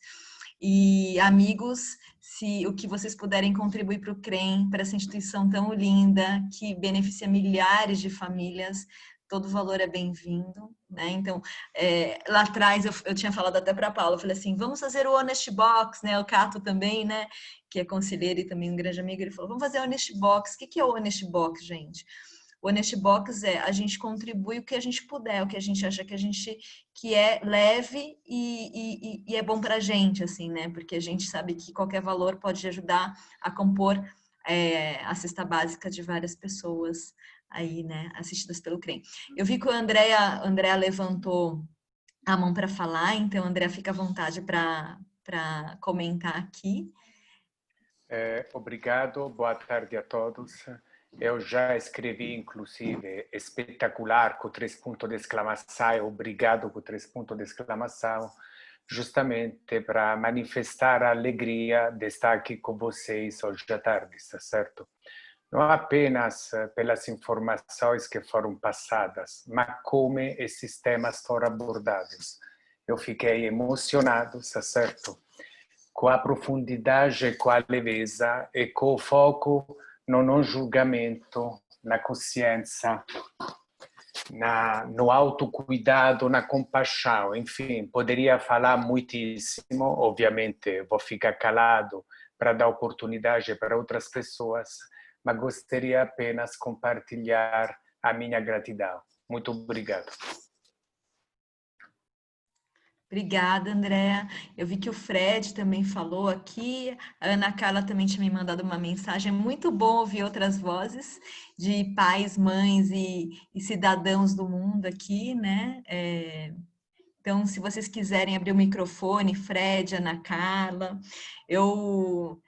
E amigos, se o que vocês puderem contribuir para o CREM, para essa instituição tão linda, que beneficia milhares de famílias, todo valor é bem-vindo, né? Então, lá atrás eu tinha falado até para a Paula, eu falei assim, vamos fazer o Honest Box, né? O Cato também, né? Que é conselheiro e também um grande amigo, ele falou, vamos fazer o Honest Box. O que é o Honest Box, gente? O Honest Box a gente contribui o que a gente puder, o que a gente acha que é leve e é bom para a gente, assim, né? Porque a gente sabe que qualquer valor pode ajudar a compor a cesta básica de várias pessoas aí, né, assistidas pelo CREM. Eu vi que a Andrea levantou a mão para falar, então, Andrea, fica à vontade para para comentar aqui. Obrigado, boa tarde a todos. Eu já escrevi, inclusive, espetacular com 3 pontos de exclamação, obrigado com 3 pontos de exclamação, justamente para manifestar a alegria de estar aqui com vocês hoje à tarde, está certo? Não apenas pelas informações que foram passadas, mas como esses temas foram abordados. Eu fiquei emocionado, está certo? Com a profundidade, com a leveza e com o foco no não julgamento, na consciência, no autocuidado, na compaixão. Enfim, poderia falar muitíssimo, obviamente vou ficar calado para dar oportunidade para outras pessoas, mas gostaria apenas de compartilhar a minha gratidão. Muito obrigado. Obrigada, Andréa. Eu vi que o Fred também falou aqui, a Ana Carla também tinha me mandado uma mensagem. É muito bom ouvir outras vozes de pais, mães e cidadãos do mundo aqui, né? Então, se vocês quiserem abrir o microfone, Fred, Ana Carla, eu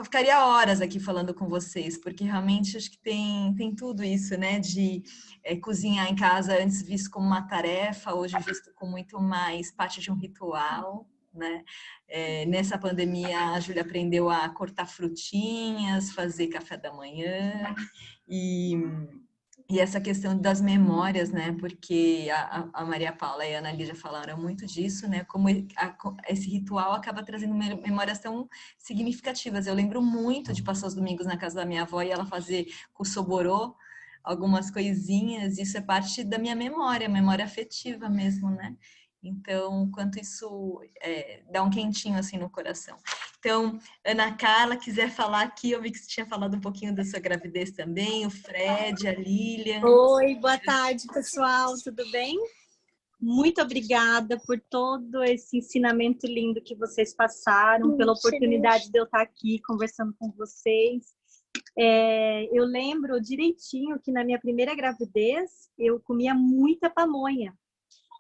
ficaria horas aqui falando com vocês, porque realmente acho que tem tudo isso, né? De cozinhar em casa antes visto como uma tarefa, hoje visto como muito mais parte de um ritual, né? Nessa pandemia, a Júlia aprendeu a cortar frutinhas, fazer café da manhã e essa questão das memórias, né? Porque a Maria Paula e a Ana Lídia falaram muito disso, né? Como esse ritual acaba trazendo memórias tão significativas. Eu lembro muito de passar os domingos na casa da minha avó e ela fazer cussoborô, algumas coisinhas. Isso é parte da minha memória afetiva mesmo, né? Então, quanto isso dá um quentinho assim no coração. Então, Ana Carla, quiser falar aqui, eu vi que você tinha falado um pouquinho da sua gravidez também, o Fred, a Lília. Oi, boa tarde, pessoal, tudo bem? Muito obrigada por todo esse ensinamento lindo que vocês passaram, pela oportunidade de eu estar aqui conversando com vocês. Eu lembro direitinho que na minha primeira gravidez, eu comia muita pamonha.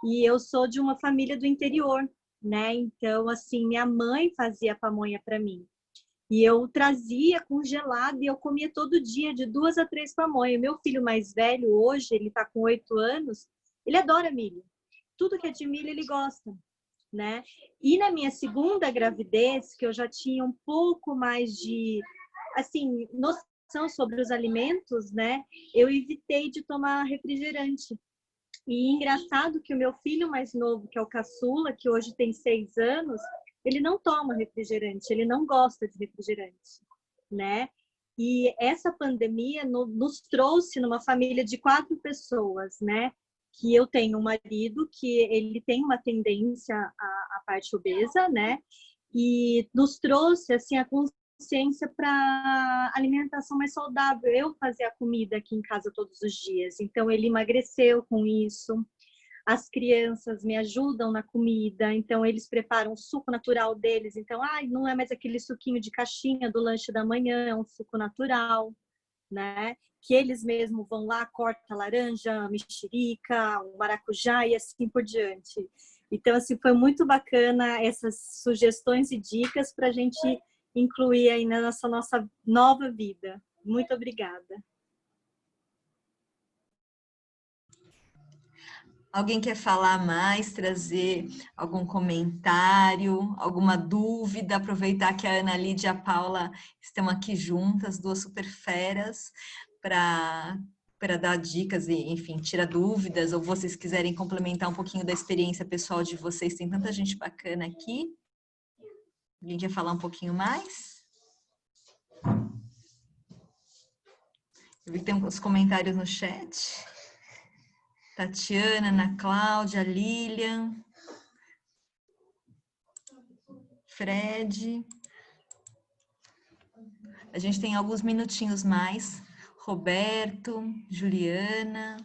E eu sou de uma família do interior, né? Então, assim, minha mãe fazia pamonha para mim. E eu trazia congelado e eu comia todo dia, de 2 a 3 pamonhas. Meu filho mais velho, hoje, ele está com 8 anos, ele adora milho. Tudo que é de milho, ele gosta, né? E na minha segunda gravidez, que eu já tinha um pouco mais de, assim, noção sobre os alimentos, né? Eu evitei de tomar refrigerante. E engraçado que o meu filho mais novo, que é o caçula, que hoje tem 6 anos, ele não toma refrigerante, ele não gosta de refrigerante, né? E essa pandemia nos trouxe numa família de 4 pessoas, né? Que eu tenho um marido que ele tem uma tendência à parte obesa, né? E nos trouxe, assim, a consciência para alimentação mais saudável. Eu fazia comida aqui em casa todos os dias, então ele emagreceu com isso. As crianças me ajudam na comida, então eles preparam o suco natural deles. Então, não é mais aquele suquinho de caixinha do lanche da manhã, é um suco natural, né? Que eles mesmos vão lá, corta a laranja, a mexerica, o maracujá e assim por diante. Então, assim, foi muito bacana essas sugestões e dicas para a gente incluir aí na nossa nova vida. Muito obrigada. Alguém quer falar mais, trazer algum comentário, alguma dúvida? Aproveitar que a Ana Lídia e a Paula estão aqui juntas, 2 super feras, para dar dicas e, enfim, tirar dúvidas, ou vocês quiserem complementar um pouquinho da experiência pessoal de vocês. Tem tanta gente bacana aqui. Alguém quer falar um pouquinho mais? Eu vi que tem uns comentários no chat. Tatiana, Ana Cláudia, Lilian, Fred. A gente tem alguns minutinhos mais. Roberto, Juliana.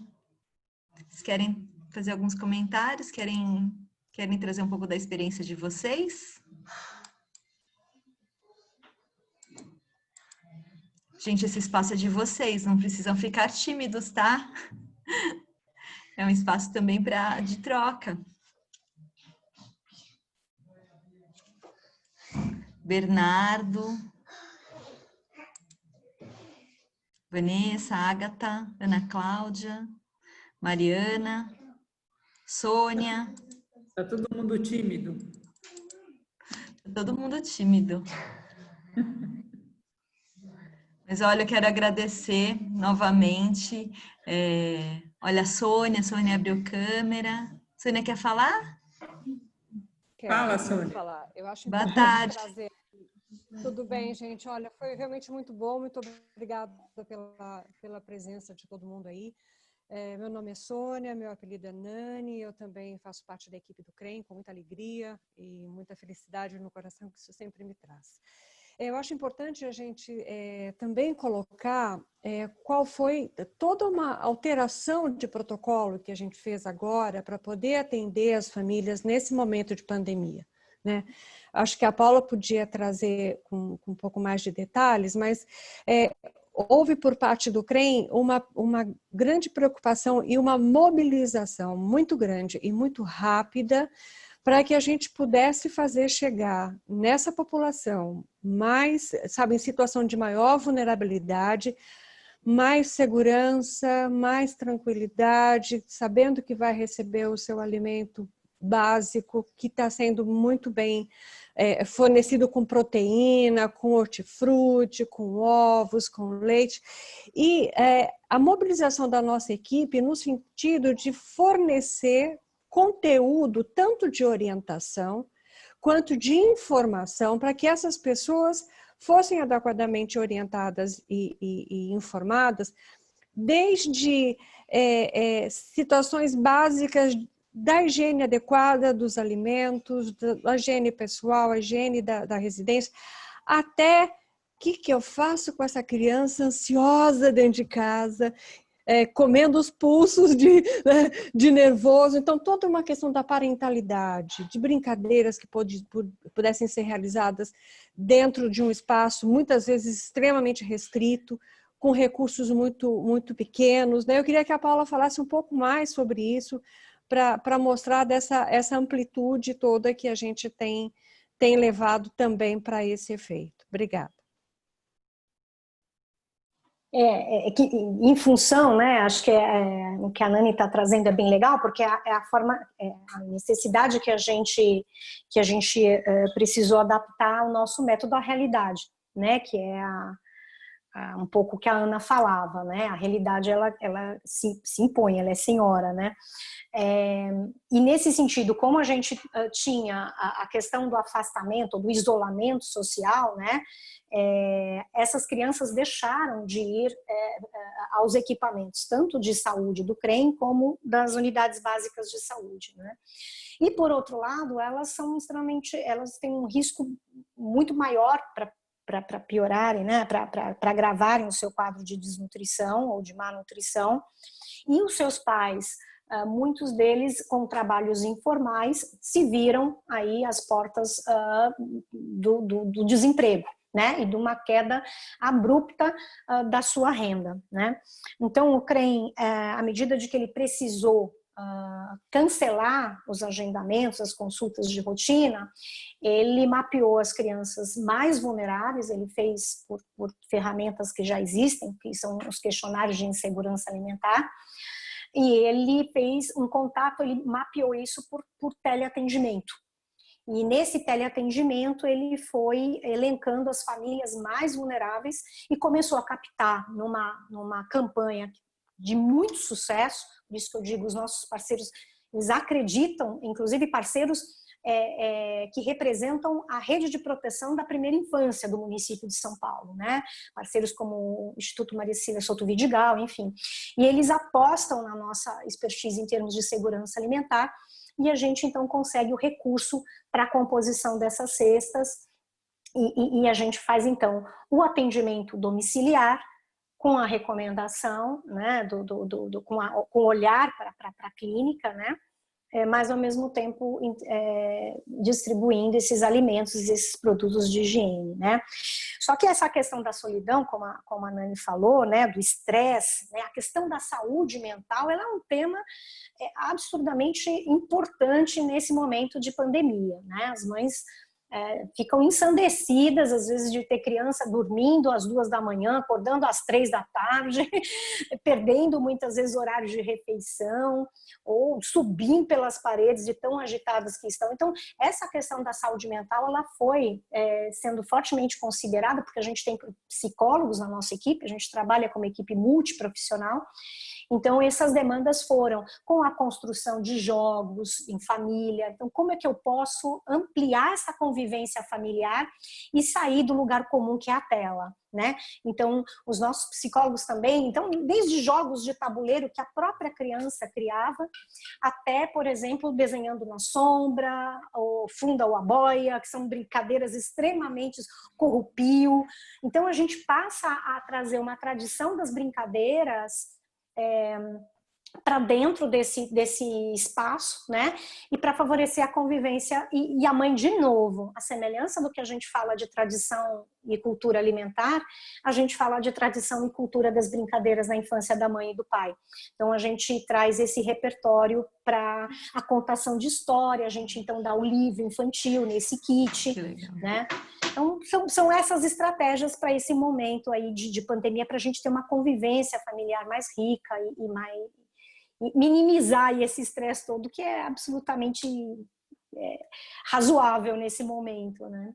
Vocês querem fazer alguns comentários? Querem trazer um pouco da experiência de vocês? Gente, esse espaço é de vocês, não precisam ficar tímidos, tá? É um espaço também de troca. Bernardo, Vanessa, Ágata, Ana Cláudia, Mariana, Sônia. Está todo mundo tímido. Todo mundo tímido. Mas olha, eu quero agradecer novamente. Olha, a Sônia abriu câmera. Sônia, quer falar? Fala, Quero Sônia. falar. Eu acho Boa importante tarde. trazer. Tudo bem, gente? Olha, foi realmente muito bom. Muito obrigada pela presença de todo mundo aí. Meu nome é Sônia, meu apelido é Nani. Eu também faço parte da equipe do CREM, com muita alegria e muita felicidade no coração que isso sempre me traz. Eu acho importante a gente também colocar qual foi toda uma alteração de protocolo que a gente fez agora para poder atender as famílias nesse momento de pandemia, né? Acho que a Paula podia trazer com um pouco mais de detalhes, mas houve por parte do CREM uma grande preocupação e uma mobilização muito grande e muito rápida para que a gente pudesse fazer chegar nessa população mais, sabe, em situação de maior vulnerabilidade, mais segurança, mais tranquilidade, sabendo que vai receber o seu alimento básico, que está sendo muito bem fornecido com proteína, com hortifruti, com ovos, com leite. E a mobilização da nossa equipe no sentido de fornecer conteúdo, tanto de orientação, quanto de informação, para que essas pessoas fossem adequadamente orientadas e informadas, desde situações básicas da higiene adequada dos alimentos, da higiene pessoal, a higiene da residência, até o que eu faço com essa criança ansiosa dentro de casa, comendo os pulsos de nervoso. Então, toda uma questão da parentalidade, de brincadeiras que pudessem ser realizadas dentro de um espaço, muitas vezes extremamente restrito, com recursos muito, muito pequenos, né? Eu queria que a Paula falasse um pouco mais sobre isso, para mostrar essa amplitude toda que a gente tem levado também para esse efeito. Obrigada. Que, em função, né, acho que o que a Nani está trazendo é bem legal, porque é a forma, a necessidade que a gente precisou adaptar o nosso método à realidade, né, que é um pouco o que a Ana falava, né, a realidade ela se impõe, ela é senhora, né. E nesse sentido, como a gente tinha a questão do afastamento, do isolamento social, né, essas crianças deixaram de ir aos equipamentos, tanto de saúde do CREM, como das unidades básicas de saúde, né. E, por outro lado, elas têm um risco muito maior para piorarem, né, para agravarem o seu quadro de desnutrição ou de má nutrição, e os seus pais, muitos deles com trabalhos informais, se viram aí às portas do desemprego, né, e de uma queda abrupta da sua renda, né. Então o CREM, à medida de que ele precisou cancelar os agendamentos, as consultas de rotina, ele mapeou as crianças mais vulneráveis, ele fez por ferramentas que já existem, que são os questionários de insegurança alimentar, e ele fez um contato, ele mapeou isso por teleatendimento. E nesse teleatendimento ele foi elencando as famílias mais vulneráveis e começou a captar numa campanha de muito sucesso, por isso que eu digo, os nossos parceiros, eles acreditam, inclusive parceiros que representam a rede de proteção da primeira infância do município de São Paulo, né? Parceiros como o Instituto Maricília Souto Vidigal, enfim. E eles apostam na nossa expertise em termos de segurança alimentar, e a gente então consegue o recurso para a composição dessas cestas, e a gente faz então o atendimento domiciliar com a recomendação, né, com o olhar para a clínica, né, mas ao mesmo tempo distribuindo esses alimentos, esses produtos de higiene, né. Só que essa questão da solidão, como a Nani falou, né, do estresse, né, a questão da saúde mental, ela é um tema absurdamente importante nesse momento de pandemia, né. As mães ficam ensandecidas, às vezes, de ter criança dormindo às 2 da manhã, acordando às 3 da tarde, perdendo muitas vezes horários de refeição, ou subindo pelas paredes de tão agitadas que estão. Então, essa questão da saúde mental, ela foi sendo fortemente considerada, porque a gente tem psicólogos na nossa equipe, a gente trabalha como equipe multiprofissional. Então, essas demandas foram com a construção de jogos em família. Então, como é que eu posso ampliar essa convivência familiar e sair do lugar comum que é a tela, né? Então, os nossos psicólogos também, então, desde jogos de tabuleiro que a própria criança criava, até, por exemplo, desenhando na sombra, ou funda ou a boia, que são brincadeiras extremamente corrupio. Então, a gente passa a trazer uma tradição das brincadeiras para dentro desse espaço, né? E para favorecer a convivência e a mãe, de novo, a semelhança do que a gente fala de tradição e cultura alimentar, a gente fala de tradição e cultura das brincadeiras na infância da mãe e do pai. Então, a gente traz esse repertório para a contação de história, a gente então dá o livro infantil nesse kit, né? Então, são essas estratégias para esse momento aí de pandemia, para a gente ter uma convivência familiar mais rica e minimizar aí esse estresse todo, que é absolutamente razoável nesse momento, né?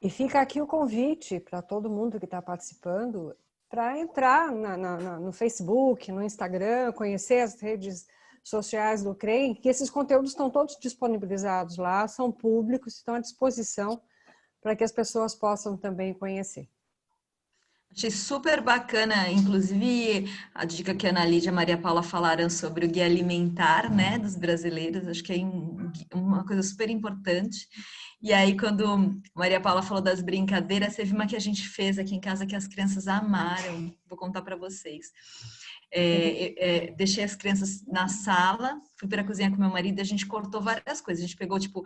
E fica aqui o convite para todo mundo que está participando para entrar no Facebook, no Instagram, conhecer as redes sociais do CREM, que esses conteúdos estão todos disponibilizados lá, são públicos, estão à disposição para que as pessoas possam também conhecer. Achei super bacana, inclusive a dica que a Ana Lídia e a Maria Paula falaram sobre o guia alimentar, né, dos brasileiros, acho que é uma coisa super importante. E aí, quando a Maria Paula falou das brincadeiras, teve uma que a gente fez aqui em casa que as crianças amaram, vou contar para vocês. Deixei as crianças na sala, fui para a cozinha com meu marido e a gente cortou várias coisas, a gente pegou, tipo,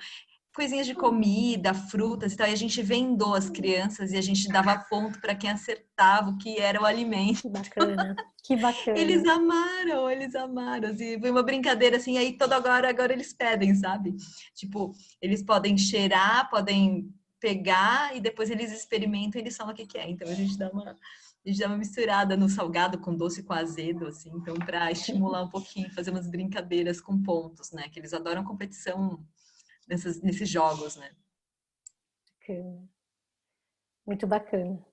coisinhas de comida, frutas e tal, e a gente vendou as crianças e a gente dava ponto para quem acertava o que era o alimento. Que bacana, que bacana. Eles amaram, assim, foi uma brincadeira assim, aí agora eles pedem, sabe? Tipo, eles podem cheirar, podem pegar e depois eles experimentam e eles falam o que é. Então a gente dá uma misturada no salgado com doce com azedo, assim, então para estimular um pouquinho, fazer umas brincadeiras com pontos, né? Que eles adoram competição nesses jogos, né? Bacana. Muito bacana.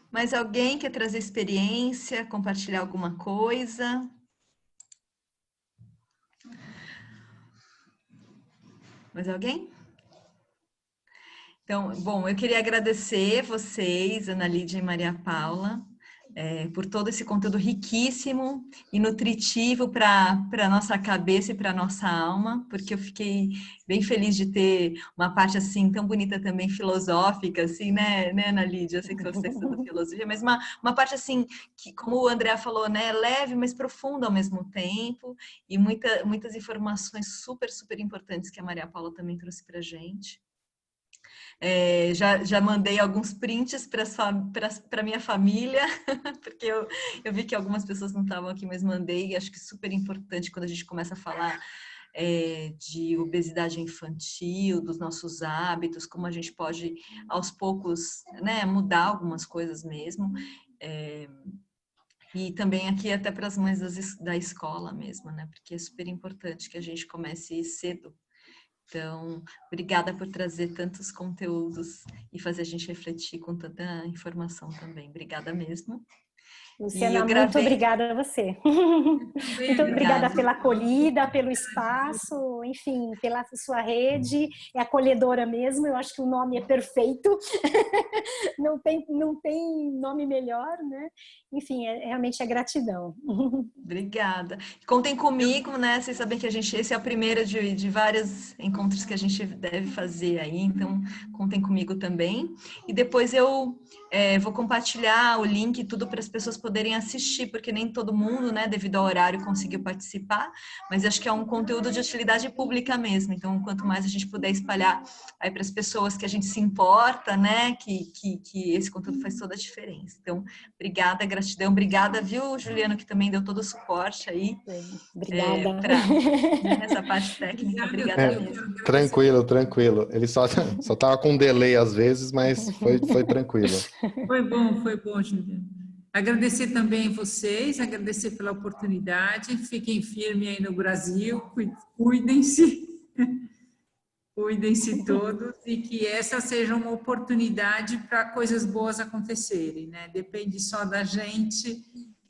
Mas alguém quer trazer experiência, compartilhar alguma coisa? Mais alguém? Então, bom, eu queria agradecer vocês, Ana Lídia e Maria Paula, por todo esse conteúdo riquíssimo e nutritivo para a nossa cabeça e para a nossa alma, porque eu fiquei bem feliz de ter uma parte assim tão bonita também filosófica, assim, né Ana Lídia? Eu sei que você estuda filosofia, mas uma parte assim, que, como o André falou, né, leve, mas profunda ao mesmo tempo, e muitas informações super, super importantes que a Maria Paula também trouxe para a gente. Já mandei alguns prints para minha família, porque eu vi que algumas pessoas não estavam aqui, mas mandei, e acho que é super importante quando a gente começa a falar de obesidade infantil, dos nossos hábitos, como a gente pode, aos poucos, né, mudar algumas coisas mesmo. E também aqui até para as mães da escola mesmo, né, porque é super importante que a gente comece cedo. Então, obrigada por trazer tantos conteúdos e fazer a gente refletir com tanta informação também. Obrigada mesmo. Luciana, muito obrigada a você. Muito obrigada pela acolhida, pelo espaço, enfim, pela sua rede. É acolhedora mesmo, eu acho que o nome é perfeito. Não tem nome melhor, né? Enfim, realmente é gratidão. Obrigada. Contem comigo, né? Vocês sabem que esse é o primeiro de vários encontros que a gente deve fazer aí, então contem comigo também. E depois eu Vou compartilhar o link e tudo para as pessoas poderem assistir, porque nem todo mundo, né, devido ao horário, conseguiu participar, mas acho que é um conteúdo de utilidade pública mesmo. Então, quanto mais a gente puder espalhar aí para as pessoas que a gente se importa, né, que esse conteúdo faz toda a diferença. Então, obrigada, gratidão, obrigada, viu, Juliano, que também deu todo o suporte aí. Obrigada. Para essa parte técnica, obrigada mesmo. Tranquilo, tranquilo. Ele só tava com delay às vezes, mas foi tranquilo. Foi bom, Juliana. Agradecer também vocês, agradecer pela oportunidade. Fiquem firmes aí no Brasil, cuidem-se, cuidem-se todos e que essa seja uma oportunidade para coisas boas acontecerem, né? Depende só da gente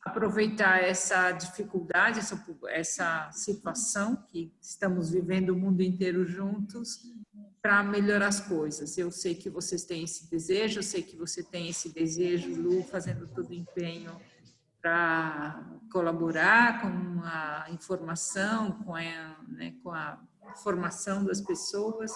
aproveitar essa dificuldade, essa situação que estamos vivendo o mundo inteiro juntos para melhorar as coisas. Eu sei que vocês têm esse desejo, eu sei que você tem esse desejo, Lu, fazendo todo o empenho para colaborar com a informação, com a formação das pessoas.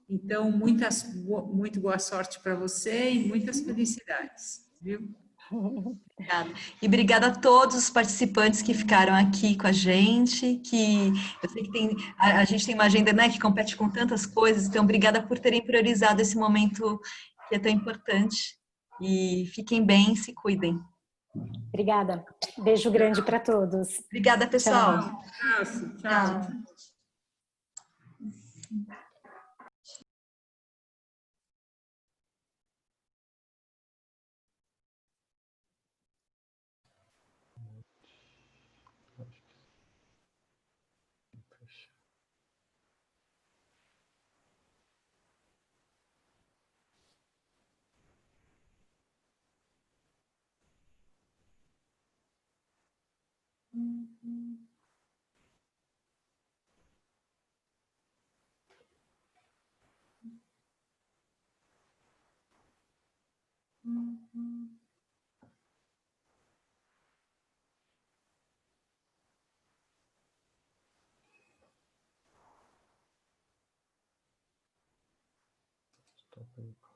Então, muito boa sorte para você e muitas felicidades, viu? Obrigada. E obrigada a todos os participantes que ficaram aqui com a gente, que eu sei que a gente tem uma agenda, né, que compete com tantas coisas, então obrigada por terem priorizado esse momento que é tão importante. E fiquem bem, se cuidem. Obrigada. Beijo grande para todos. Obrigada, pessoal. Tchau. Tchau. Stop.